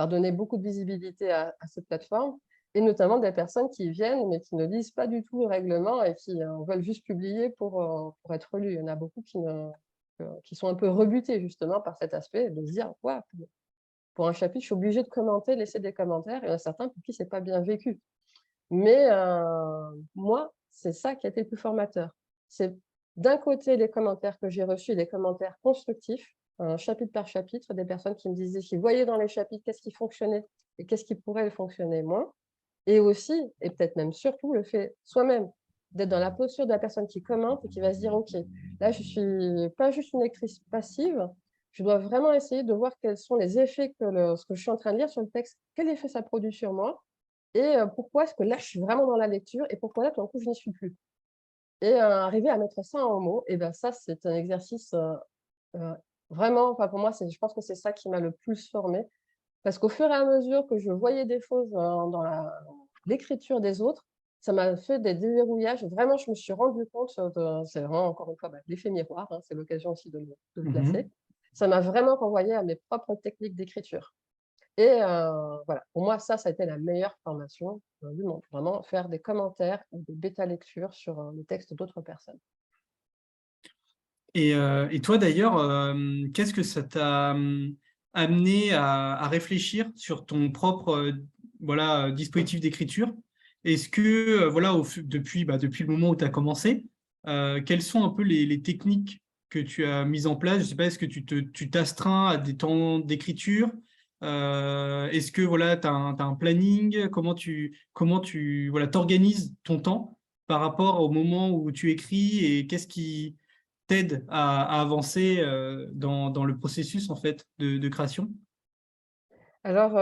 donner beaucoup de visibilité à cette plateforme, et notamment des personnes qui viennent mais qui ne lisent pas du tout le règlement et qui veulent juste publier pour être lues. Il y en a beaucoup qui sont un peu rebutés justement par cet aspect de se dire: «Waouh, pour un chapitre, je suis obligée de commenter, laisser des commentaires», et il y en a certains pour qui c'est pas bien vécu. Mais moi, c'est ça qui a été le plus formateur. C'est d'un côté les commentaires que j'ai reçus, des commentaires constructifs, chapitre par chapitre, des personnes qui me disaient qu'ils voyaient dans les chapitres qu'est-ce qui fonctionnait et qu'est-ce qui pourrait fonctionner moins. Et aussi, et peut-être même surtout, le fait soi-même d'être dans la posture de la personne qui commente et qui va se dire: «OK, là, je suis pas juste une lectrice passive, je dois vraiment essayer de voir quels sont les effets que ce que je suis en train de lire sur le texte, quel effet ça produit sur moi, et pourquoi est-ce que là, je suis vraiment dans la lecture et pourquoi là, tout d'un coup, je n'y suis plus?» Et arriver à mettre ça en mots, et ben ça, c'est un exercice, heu, vraiment, enfin, pour moi, je pense que c'est ça qui m'a le plus formée. Parce qu'au fur et à mesure que je voyais des choses dans l'écriture des autres, ça m'a fait des déverrouillages. Vraiment, je me suis rendu compte c'est vraiment encore une fois, l'effet miroir, hein, c'est l'occasion aussi de le placer. Mhm. Ça m'a vraiment renvoyé à mes propres techniques d'écriture. Et voilà, pour moi, ça a été la meilleure formation, du monde. Vraiment faire des commentaires ou des bêta-lectures sur, les textes d'autres personnes. Et toi d'ailleurs, qu'est-ce que ça t'a amené à réfléchir sur ton propre voilà, dispositif d'écriture? Est-ce que voilà, depuis le moment où tu as commencé, quelles sont un peu les techniques que tu as mises en place? Je sais pas, est-ce que tu t'astreins à des temps d'écriture? Est-ce que voilà, tu as un planning? Comment tu voilà, t'organises ton temps par rapport au moment où tu écris, et qu'est-ce qui t'aide à avancer dans le processus en fait de création? Alors,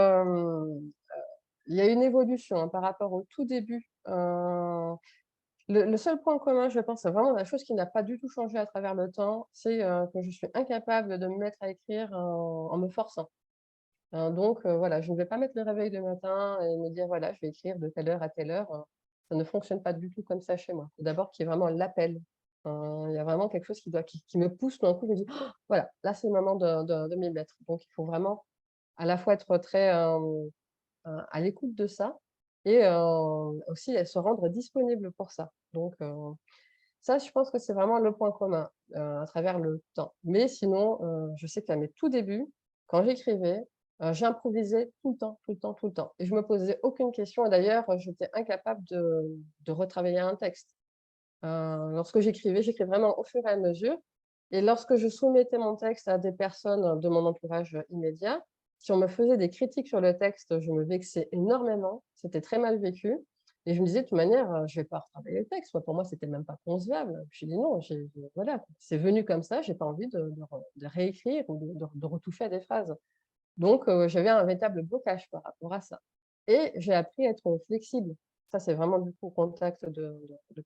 il y a une évolution, hein, par rapport au tout début. Le seul point commun, je pense, c'est vraiment la chose qui n'a pas du tout changé à travers le temps, c'est, que je suis incapable de me mettre à écrire en me forçant. Donc voilà, je ne vais pas mettre le réveil le matin et me dire: «Voilà, je vais écrire de telle heure à telle heure», ça ne fonctionne pas du tout comme ça chez moi. Il faut d'abord qu'il y ait vraiment l'appel. Il y a vraiment quelque chose qui me pousse tout d'un coup, je me dis: «Oh, voilà, là, c'est le moment de m'y mettre». Donc il faut vraiment à la fois être très, à l'écoute de ça, et aussi se rendre disponible pour ça. Donc ça, je pense que c'est vraiment le point commun, à travers le temps. Mais sinon, je sais qu'à mes tout débuts, quand j'écrivais, j'improvisais tout le temps, tout le temps, tout le temps, et je me posais aucune question, et d'ailleurs, j'étais incapable de retravailler un texte. Lorsque j'écrivais vraiment au fur et à mesure, et lorsque je soumettais mon texte à des personnes de mon entourage immédiat, si on me faisait des critiques sur le texte, je me vexais énormément, c'était très mal vécu, et je me disais: «De toute manière, je vais pas retravailler le texte». Moi, pour moi, c'était même pas concevable. Je me dit: «Non, voilà, c'est venu comme ça, j'ai pas envie de réécrire ou de retoucher à des phrases». Donc j'avais un véritable blocage par rapport à ça, et j'ai appris à être flexible. Ça, c'est vraiment du coup au contact de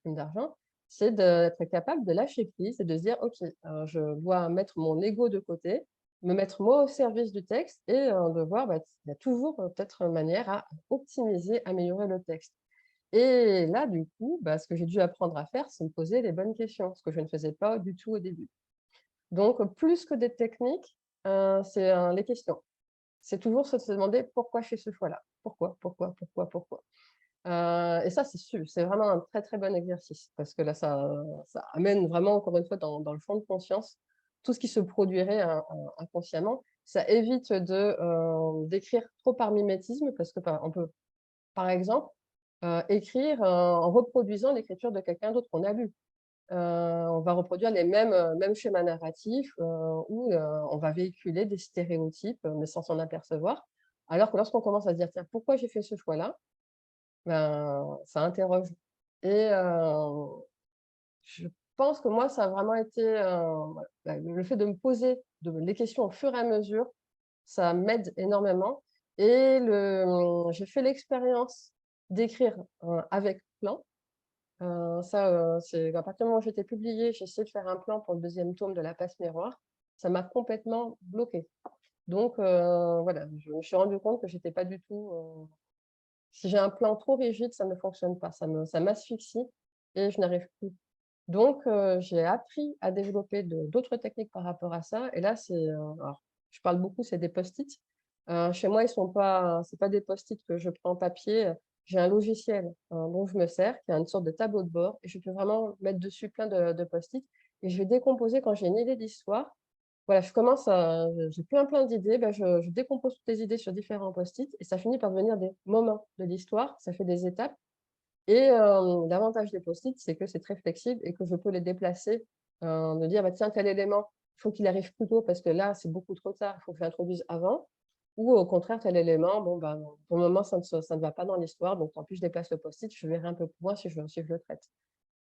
Plume d'Argent, c'est d'être capable de lâcher prise et de se dire: «OK, je dois mettre mon ego de côté, me mettre moi au service du texte, et de voir, il y a toujours, peut-être une manière à optimiser, améliorer le texte». Et là, du coup, ce que j'ai dû apprendre à faire, c'est me poser les bonnes questions, ce que je ne faisais pas du tout au début. Donc plus que des techniques, c'est, les questions. C'est toujours se demander: «Pourquoi je fais ce choix-là? Pourquoi? Pourquoi? Pourquoi? Pourquoi?» Et ça, c'est vraiment un très, très bon exercice, parce que là, ça amène vraiment, encore une fois, dans le champ de conscience, tout ce qui se produirait inconsciemment. Ça évite d'écrire trop par mimétisme, parce que on peut, par exemple, écrire en reproduisant l'écriture de quelqu'un d'autre qu'on a lu. On va reproduire les mêmes schémas narratifs, où on va véhiculer des stéréotypes, mais sans s'en apercevoir. Alors que lorsqu'on commence à se dire: «Tiens, pourquoi j'ai fait ce choix-là?» Ça interroge. Et je pense que moi, ça a vraiment été, voilà, le fait de me poser les questions au fur et à mesure, ça m'aide énormément. Et j'ai fait l'expérience d'écrire, avec plan. C'est à partir du moment où j'étais publiée, j'ai essayé de faire un plan pour le 2e tome de La Passe Miroir. Ça m'a complètement bloquée. Donc voilà, je me suis rendu compte que j'étais pas du tout, si j'ai un plan trop rigide, ça ne fonctionne pas, ça m'asphyxie et je n'arrive plus. Donc j'ai appris à développer d'autres techniques par rapport à ça et là, alors je parle beaucoup, c'est des post-it. Chez moi, c'est pas des post-it que je prends en papier, j'ai un logiciel, dont je me sers, qui a une sorte de tableau de bord et je peux vraiment mettre dessus plein de post-it et je vais décomposer quand j'ai une idée d'histoire. Voilà, j'ai plein d'idées, je décompose toutes les idées sur différents post-it et ça finit par devenir des moments de l'histoire, ça fait des étapes et l'avantage des post-it, c'est que c'est très flexible et que je peux les déplacer, de dire: «Bah, tiens, tel élément, il faut qu'il arrive plus tôt parce que là, c'est beaucoup trop tard, il faut que je l'introduise avant» ou au contraire, tel élément, bon, bah, pour le moment, ça ne va pas dans l'histoire, donc tant pis, je déplace le post-it, je verrai un peu plus loin si je le traite.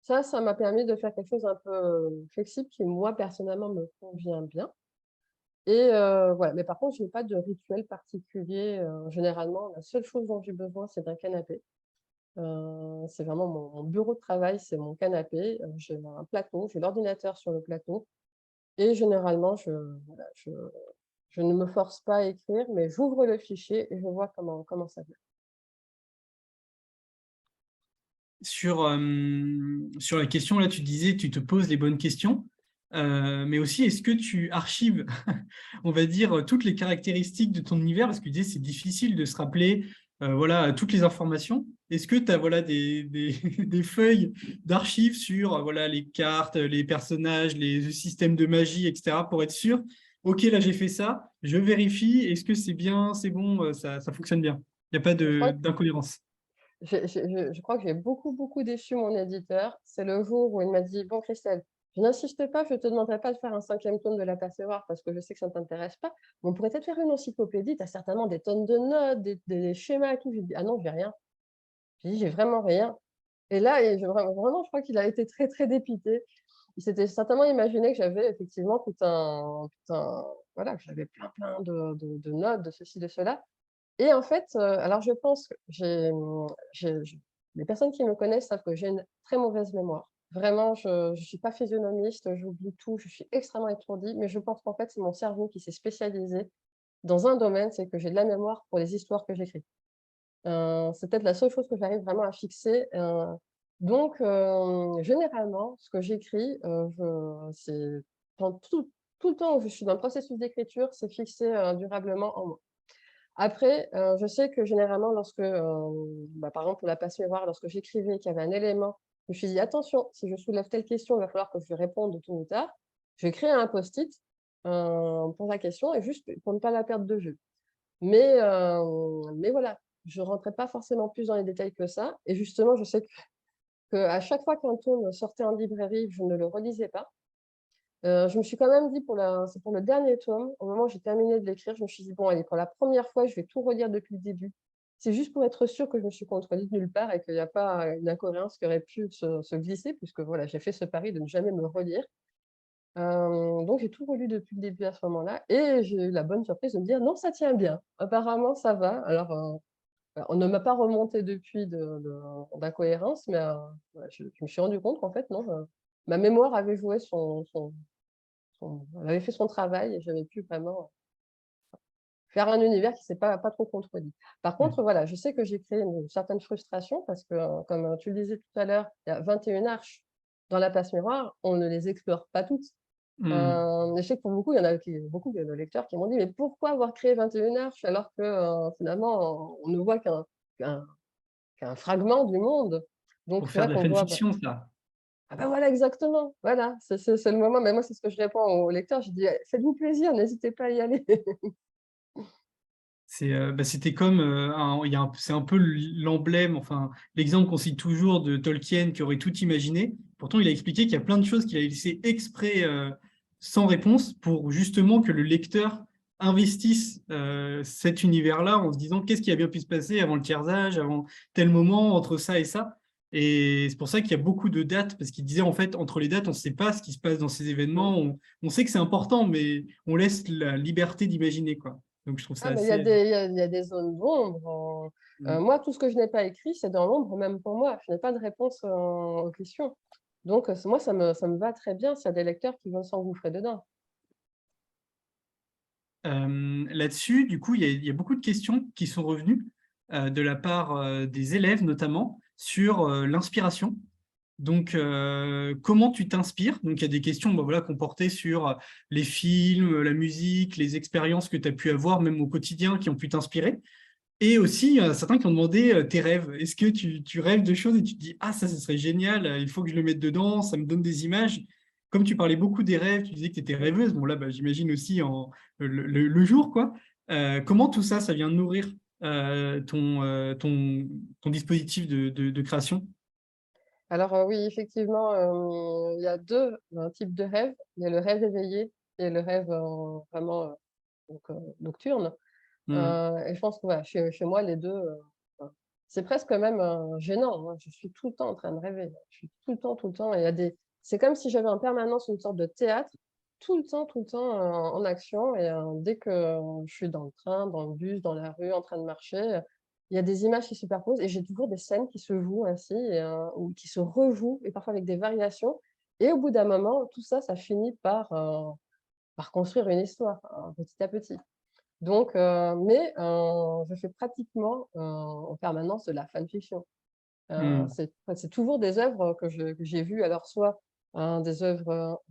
Ça m'a permis de faire quelque chose un peu, flexible qui, moi, personnellement, me convient bien et voilà, mais par contre, je n'ai pas de rituel particulier, généralement, la seule chose dont j'ai besoin, c'est d'un canapé. C'est vraiment mon bureau de travail, c'est mon canapé, j'ai un plateau, j'ai l'ordinateur sur le plateau et généralement, voilà, je ne me force pas à écrire, mais j'ouvre le fichier et je vois comment ça vient. Sur la question, là, tu disais, tu te poses les bonnes questions, mais aussi, est-ce que tu archives, on va dire, toutes les caractéristiques de ton univers? Parce que tu disais, c'est difficile de se rappeler voilà, toutes les informations. Est-ce que tu as voilà, des feuilles d'archives sur voilà, les cartes, les personnages, les systèmes de magie, etc., pour être sûr, OK, là, j'ai fait ça, je vérifie, est-ce que c'est bien, c'est bon, ça fonctionne bien? Il n'y a pas Je crois d'incohérence. je crois que j'ai beaucoup déçu mon éditeur. C'est le jour où il m'a dit: «Bon Christelle, je n'insiste pas, je ne te demanderai pas de faire un 5e tome de La Passoire parce que je sais que ça ne t'intéresse pas, mais on pourrait peut-être faire une encyclopédie, tu as certainement des tonnes de notes, des schémas et tout». J'ai dit: «Ah non, j'ai rien». J'ai dit: «J'ai vraiment rien» et là et vraiment, je crois qu'il a été très dépité. Il s'était certainement imaginé que j'avais effectivement tout un voilà, que j'avais plein de notes, de ceci, de cela et en fait, alors je pense que j'ai les personnes qui me connaissent savent que j'ai une très mauvaise mémoire. Vraiment, je suis pas physionomiste, j'oublie tout, je suis extrêmement étourdie, mais je pense qu'en fait, c'est mon cerveau qui s'est spécialisé dans un domaine, c'est que j'ai de la mémoire pour les histoires que j'écris. C'est peut-être la seule chose que j'arrive vraiment à fixer, donc généralement, ce que j'écris, je c'est dans tout le temps où je suis dans le processus d'écriture, c'est fixé, durablement en moi. Après, je sais que généralement lorsque, par exemple pour La Passe Miroir, lorsque j'écrivais qu'il y avait un élément, je me suis dit: «Attention, si je soulève telle question, il va falloir que je lui réponde tôt ou tard». Je vais créer un post-it, pour la question et juste pour ne pas la perdre de vue. Mais voilà, je rentrais pas forcément plus dans les détails que ça et justement, je sais qu'à chaque fois qu'un tome sortait en librairie, je ne le relisais pas. Je me suis quand même dit c'est pour le dernier tome, au moment où j'ai terminé de l'écrire, je me suis dit: «Bon allez, pour la première fois, je vais tout relire depuis le début». C'est juste pour être sûre que je me suis contredite nulle part et qu'il y a pas une incohérence qui aurait pu se glisser puisque voilà, j'ai fait ce pari de ne jamais me relire. Donc j'ai tout relu depuis le début à ce moment-là et j'ai eu la bonne surprise de me dire: «Non, ça tient bien, apparemment ça va». Alors, on ne m'a pas remonté depuis d'incohérence, mais, voilà, je me suis rendu compte qu'en fait non, ma mémoire avait joué elle avait fait son travail et j'avais pu vraiment faire un univers qui s'est pas trop contredit. Par Mmh. contre, voilà, je sais que j'ai créé une certaine frustration parce que, comme, tu le disais tout à l'heure, il y a 21 arches dans La Passe Miroir, on ne les explore pas toutes. Mmh. Je sais que pour beaucoup, il y en a beaucoup de lecteurs qui m'ont dit: «Mais pourquoi avoir créé 21 arches alors que, finalement, on ne voit qu'un qu'un fragment du monde?» Donc Pour c'est faire vrai de la qu'on doit fanfiction, ça. ah bah, voilà, exactement, voilà, c'est le moment, mais moi, c'est ce que je réponds aux lecteurs, je dis: «Eh, faites-vous plaisir, n'hésitez pas à y aller». C'était comme, c'est un peu l'emblème, enfin, l'exemple qu'on cite toujours de Tolkien qui aurait tout imaginé. Pourtant, il a expliqué qu'il y a plein de choses qu'il a laissées exprès, sans réponse pour justement que le lecteur investisse, cet univers-là en se disant: «Qu'est-ce qui a bien pu se passer avant le Tiers-Âge, avant tel moment, entre ça et ça?» Et c'est pour ça qu'il y a beaucoup de dates, parce qu'il disait, en fait, entre les dates, on ne sait pas ce qui se passe dans ces Mmh. événements. On sait que c'est important, mais on laisse la liberté d'imaginer, quoi. Donc, je trouve ça Ah, mais il y a assez… il y a des zones d'ombre. Mm. Moi, tout ce que je n'ai pas écrit, c'est dans l'ombre, même pour moi. Je n'ai pas de réponse aux questions. Donc, moi, ça me va très bien s'il y a des lecteurs qui vont s'engouffrer dedans. Là-dessus, du coup, il y a beaucoup de questions qui sont revenues de la part des élèves, notamment, sur l'inspiration. Donc, comment tu t'inspires? Donc, il y a des questions voilà, qu'on portait sur les films, la musique, les expériences que tu as pu avoir, même au quotidien, qui ont pu t'inspirer. Et aussi, il y en a certains qui ont demandé tes rêves. Est-ce que tu rêves de choses et tu te dis, ah, ça serait génial, il faut que je le mette dedans, ça me donne des images. Comme tu parlais beaucoup des rêves, tu disais que tu étais rêveuse. Bon, là, bah, j'imagine aussi le jour, quoi. Comment tout ça, ça vient nourrir ton dispositif de création? Alors, oui, effectivement, il y a deux types de rêves. Il y a le rêve éveillé et le rêve vraiment donc, nocturne. Hmm. Et je pense que voilà, chez moi, les deux, c'est presque même gênant, hein. Je suis tout le temps en train de rêver. Je suis tout le temps, tout le temps. Et il y a c'est comme si j'avais en permanence une sorte de théâtre, tout le temps en action. Et dès que je suis dans le train, dans le bus, dans la rue, en train de marcher, il y a des images qui se superposent et j'ai toujours des scènes qui se jouent ainsi ou qui se rejouent et parfois avec des variations. Et au bout d'un moment, tout ça, ça finit par construire une histoire petit à petit. Donc, je fais pratiquement en permanence de la fanfiction. Hmm. C'est toujours des œuvres que j'ai vues, alors soit des œuvres,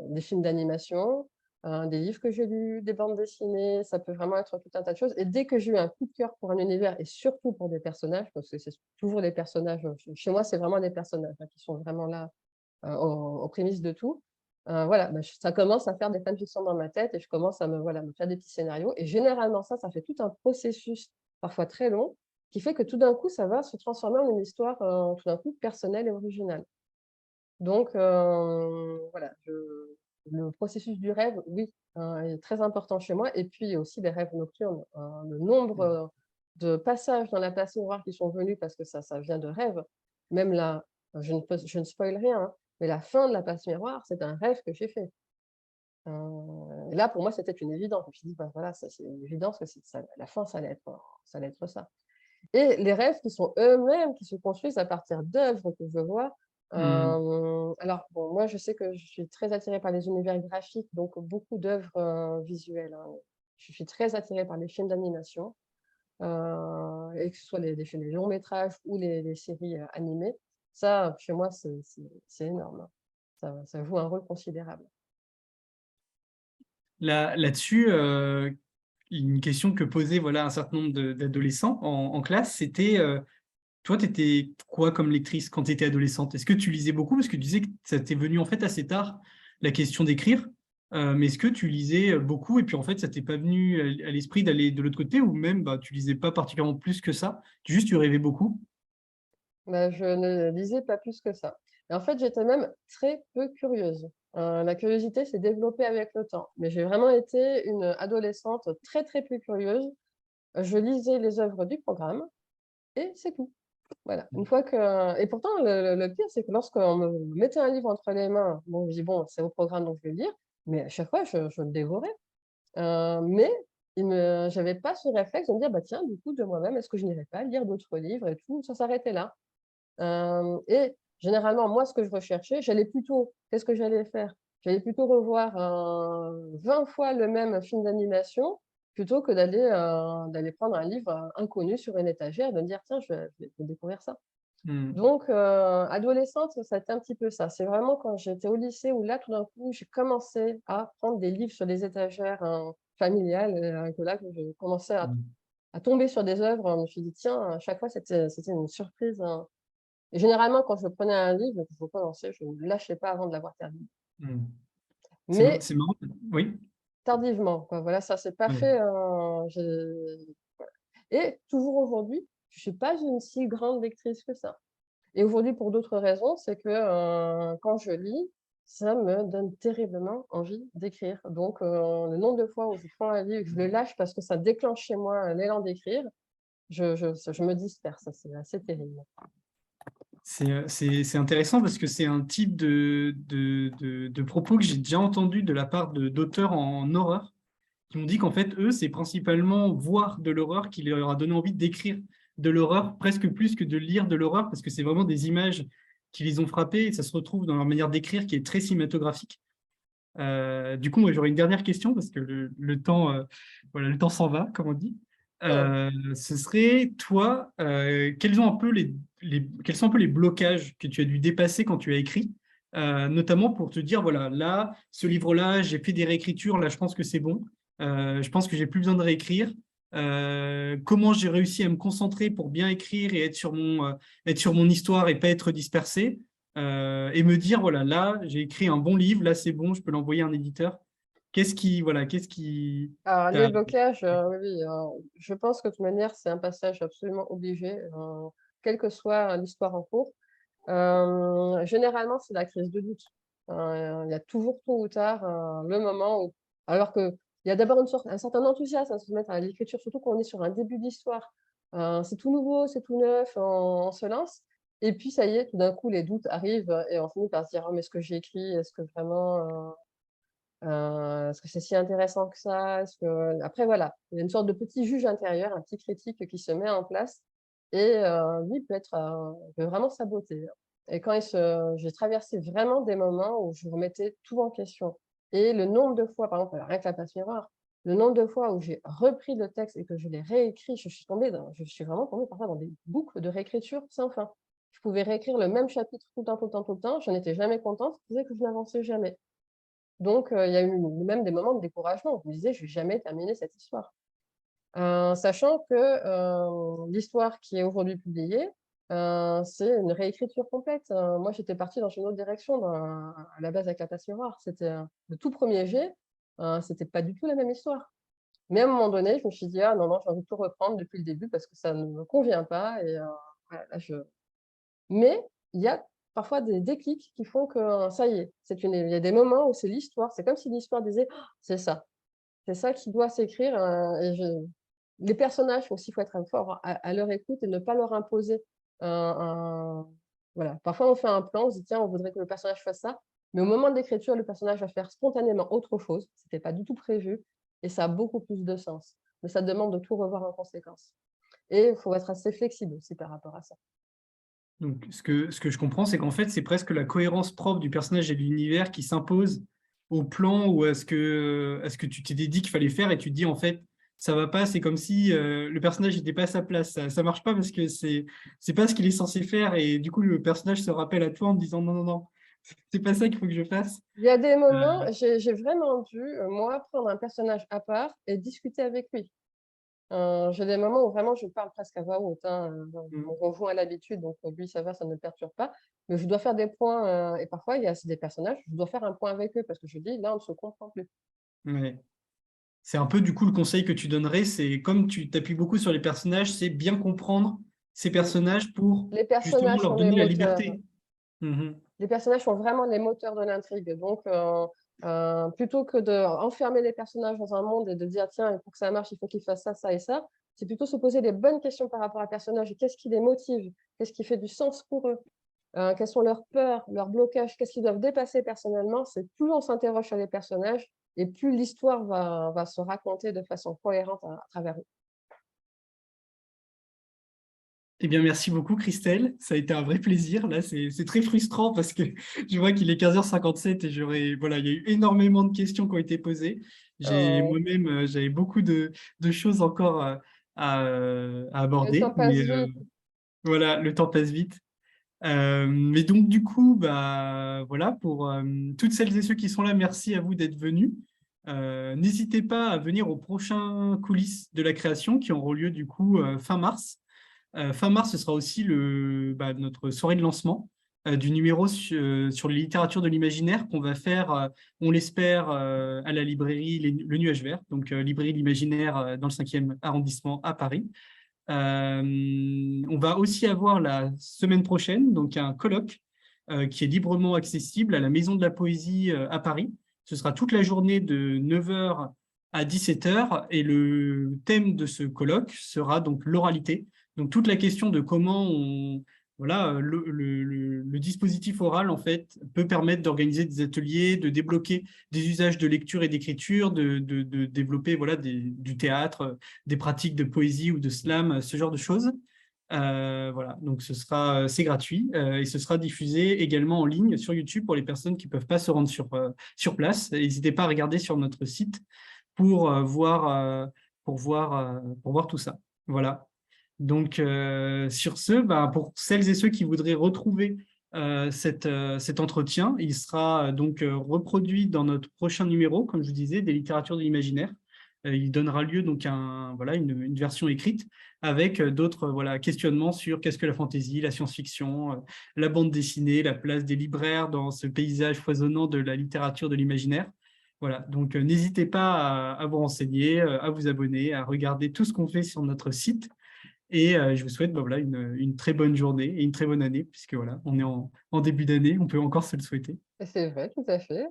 des films d'animation, des livres que j'ai lus, des bandes dessinées, ça peut vraiment être tout un tas de choses. Et dès que j'ai eu un coup de cœur pour un univers et surtout pour des personnages, parce que c'est toujours des personnages, chez moi, c'est vraiment des personnages qui sont vraiment là aux prémices de tout. Voilà, bah, ça commence à faire des fanfictions dans ma tête et je commence à me faire des petits scénarios. Et généralement, ça fait tout un processus, parfois très long, qui fait que tout d'un coup, ça va se transformer en une histoire tout d'un coup personnelle et originale. Donc, voilà, le processus du rêve, oui, est très important chez moi. Et puis aussi les rêves nocturnes. Le nombre de passages dans la place miroir qui sont venus parce que ça vient de rêve. Même là, je ne spoil rien, hein, mais la fin de la place miroir, c'est un rêve que j'ai fait. Et là, pour moi, c'était une évidence. Je me suis dit, bah, voilà, c'est une évidence que la fin, ça allait être ça. Et les rêves qui sont eux-mêmes, qui se construisent à partir d'œuvres que je vois. Hmm. Alors, bon, moi, je sais que je suis très attirée par les univers graphiques, donc beaucoup d'œuvres visuelles, hein. Je suis très attirée par les films d'animation, et que ce soit les longs métrages ou les séries animées. Ça, chez moi, c'est énorme, hein. Ça joue un rôle considérable. Là-dessus, une question que posaient voilà, un certain nombre d'adolescents en classe, c'était toi, tu étais quoi comme lectrice quand tu étais adolescente? Est-ce que tu lisais beaucoup? Parce que tu disais que ça t'est venu en fait assez tard, la question d'écrire. Mais est-ce que tu lisais beaucoup et puis en fait, ça t'est pas venu à l'esprit d'aller de l'autre côté ou même bah, tu lisais pas particulièrement plus que ça? Juste, tu rêvais beaucoup? Bah, je ne lisais pas plus que ça. Et en fait, j'étais même très peu curieuse. La curiosité s'est développée avec le temps, mais j'ai vraiment été une adolescente très, très peu curieuse. Je lisais les œuvres du programme et c'est tout. Voilà. Une fois que et pourtant le pire, c'est que lorsqu'on me mettait un livre entre les mains, bon, je dis: «Bon, c'est au programme, donc je vais le lire», mais à chaque fois, je le dévorais. Mais j'avais pas ce réflexe de me dire: «Bah, tiens, du coup, de moi-même, est-ce que je n'irais pas lire d'autres livres?» et tout, ça s'arrêtait là. Et généralement, moi, ce que je recherchais, qu'est-ce que j'allais faire? J'allais plutôt revoir 20 fois le même film d'animation plutôt que d'aller prendre un livre inconnu sur une étagère et de me dire: «Tiens, je vais découvrir ça». Hmm. Donc, adolescente, ça a été un petit peu ça. C'est vraiment quand j'étais au lycée où là, tout d'un coup, j'ai commencé à prendre des livres sur des étagères familiales, que là, que je commençais à tomber sur des œuvres. Je me suis dit: «Tiens», à chaque fois, c'était une surprise, hein. Et généralement, quand je prenais un livre que je commençais, je ne le lâchais pas avant de l'avoir terminé. Hmm. Mais C'est marrant. Oui. tardivement, quoi. Voilà, ça s'est pas Ouais. fait, voilà. Et toujours aujourd'hui, je suis pas une si grande lectrice que ça. Et aujourd'hui, pour d'autres raisons, c'est que, quand je lis, ça me donne terriblement envie d'écrire. Donc, le nombre de fois où je prends un livre, je le lâche parce que ça déclenche chez moi un élan d'écrire, je me disperse, ça c'est assez terrible. C'est intéressant parce que c'est un type de propos que j'ai déjà entendu de la part d'auteurs en horreur. qui m'ont dit qu'en fait, eux, c'est principalement voir de l'horreur qui leur a donné envie d'écrire de l'horreur, presque plus que de lire de l'horreur, parce que c'est vraiment des images qui les ont frappés, et ça se retrouve dans leur manière d'écrire qui est très cinématographique. Du coup, moi, j'aurais une dernière question, parce que le temps, voilà, le temps s'en va, comme on dit. Ce serait, toi, quels sont un peu les blocages que tu as dû dépasser quand tu as écrit, notamment pour te dire, voilà, là, ce livre-là, j'ai fait des réécritures, là, je pense que c'est bon, je pense que j'ai plus besoin de réécrire. Comment j'ai réussi à me concentrer pour bien écrire et être sur mon histoire et pas être dispersé, et me dire, voilà, là, j'ai écrit un bon livre, là, c'est bon, je peux l'envoyer à un éditeur. Qu'est-ce qui Alors, les t'a... blocages, oui, oui, je pense que de toute manière, c'est un passage absolument obligé, quelle que soit l'histoire en cours. Généralement, c'est la crise de doute. Il y a toujours tôt ou tard le moment où, alors qu'il y a d'abord un certain enthousiasme à se mettre à l'écriture, surtout quand on est sur un début d'histoire. C'est tout nouveau, c'est tout neuf, on se lance. Et puis, ça y est, tout d'un coup, les doutes arrivent et on finit par se dire, oh, mais ce que j'ai écrit, est-ce que vraiment, est-ce que c'est si intéressant que ça? Après, voilà, il y a une sorte de petit juge intérieur, un petit critique qui se met en place et lui peut vraiment saboter. Et j'ai traversé vraiment des moments où je remettais tout en question. Et le nombre de fois, par exemple, rien que la passe miroir, le nombre de fois où j'ai repris le texte et que je l'ai réécrit, je suis vraiment tombée parfois dans des boucles de réécriture sans fin. Je pouvais réécrire le même chapitre tout le temps, tout le temps, tout le temps. Je n'étais jamais contente, ce qui faisait que je n'avançais jamais. Donc, il y a eu même des moments de découragement. Je me disais: «Je vais jamais terminer cette histoire». Sachant que, l'histoire qui est aujourd'hui publiée, c'est une réécriture complète. Moi, j'étais partie dans une autre direction à la base avec La Place Miroir. C'était, le tout premier jet, c'était pas du tout la même histoire. Mais à un moment donné, je me suis dit: «Ah non, non, j'ai envie de tout reprendre depuis le début parce que ça ne me convient pas» et voilà, là, mais il y a parfois des déclics qui font que, ça y est, il y a des moments où c'est l'histoire, c'est comme si l'histoire disait: «Ah, c'est ça qui doit s'écrire», les personnages aussi, il faut être fort à leur écoute et ne pas leur imposer un voilà. Parfois, on fait un plan, on se dit: «Tiens, on voudrait que le personnage fasse ça», mais au moment de l'écriture, le personnage va faire spontanément autre chose, c'était pas du tout prévu et ça a beaucoup plus de sens. Mais ça demande de tout revoir en conséquence et il faut être assez flexible aussi par rapport à ça. Donc, ce que je comprends, c'est qu'en fait, c'est presque la cohérence propre du personnage et de l'univers qui s'impose au plan ou à ce que tu t'es dit qu'il fallait faire et tu te dis, en fait, ça va pas, c'est comme si le personnage n'était pas à sa place. Ça marche pas parce que c'est pas ce qu'il est censé faire et du coup, le personnage se rappelle à toi en te disant, non, non, non, c'est pas ça qu'il faut que je fasse. Il y a des Euh, moments, j'ai vraiment dû, moi, prendre un personnage à part et discuter avec lui. J'ai des moments où vraiment je parle presque à voix haute, hein, mon mm, conjoint a l'habitude, donc lui, ça va, ça ne le perturbe pas. Mais je dois faire des points, et parfois, il y a des personnages, je dois faire un point avec eux parce que je dis: «Là, on ne se comprend plus». ouais. C'est un peu du coup le conseil que tu donnerais, c'est comme tu t'appuies beaucoup sur les personnages, c'est bien comprendre ces Mmh. personnages pour Les justement personnages leur sont les donner la moteurs. liberté. Mhm. Les personnages sont vraiment les moteurs de l'intrigue. Donc, plutôt que d'enfermer les personnages dans un monde et de dire: «Tiens, pour que ça marche, il faut qu'ils fassent ça, ça et ça», c'est plutôt se poser les bonnes questions par rapport à un personnage. Qu'est-ce qui les motive? Qu'est-ce qui fait du sens pour eux? Quelles sont leurs peurs, leurs blocages? Qu'est-ce qu'ils doivent dépasser personnellement? C'est plus on s'interroge sur les personnages et plus l'histoire va se raconter de façon cohérente à travers eux. Eh bien, merci beaucoup, Christelle. Ça a été un vrai plaisir. Là, c'est très frustrant parce que je vois qu'il est 15h57 et voilà, il y a eu énormément de questions qui ont été posées. Oh, Moi-même, j'avais beaucoup de choses encore à le temps aborder, passe mais vite. voilà, le temps passe vite. Mais donc, du coup, bah, voilà, pour toutes celles et ceux qui sont là, merci à vous d'être venus. N'hésitez pas à venir aux prochains coulisses de la création qui auront lieu du coup fin mars. Fin mars, ce sera aussi notre soirée de lancement du numéro sur les littératures de l'imaginaire qu'on va faire, on l'espère, à la librairie Le Nuage Vert, donc librairie de l'imaginaire dans le 5e arrondissement à Paris. On va aussi avoir la semaine prochaine donc un colloque qui est librement accessible à la Maison de la Poésie à Paris. Ce sera toute la journée de 9h à 17h et le thème de ce colloque sera donc l'oralité. Donc toute la question de comment voilà, le dispositif oral, en fait, peut permettre d'organiser des ateliers, de débloquer des usages de lecture et d'écriture, de développer voilà, du théâtre, des pratiques de poésie ou de slam, ce genre de choses. Voilà, donc c'est gratuit et ce sera diffusé également en ligne sur YouTube pour les personnes qui ne peuvent pas se rendre sur place. N'hésitez pas à regarder sur notre site pour voir tout ça. Voilà. Donc, sur ce, bah, pour celles et ceux qui voudraient retrouver cet entretien, il sera donc reproduit dans notre prochain numéro, comme je vous disais, des littératures de l'imaginaire. Il donnera lieu donc à voilà, une version écrite avec d'autres voilà, questionnements sur qu'est-ce que la fantaisie, la science-fiction, la bande dessinée, la place des libraires dans ce paysage foisonnant de la littérature de l'imaginaire. Voilà, donc n'hésitez pas à vous renseigner, à vous abonner, à regarder tout ce qu'on fait sur notre site. Et je vous souhaite bah, voilà, une très bonne journée et une très bonne année, puisque voilà, on est en début d'année, on peut encore se le souhaiter. Et c'est vrai, tout à fait.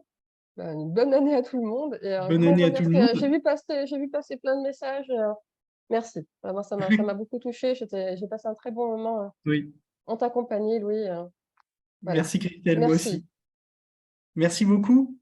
Ben, une bonne année à tout le monde et un Bonne grand année à tout le remerciement. monde. J'ai vu passer plein de messages. Merci. Vraiment, ça m'a beaucoup touchée. J'ai passé un très bon moment Oui, en ta compagnie, Louis. Voilà. merci Christelle, moi Merci. aussi. Merci beaucoup.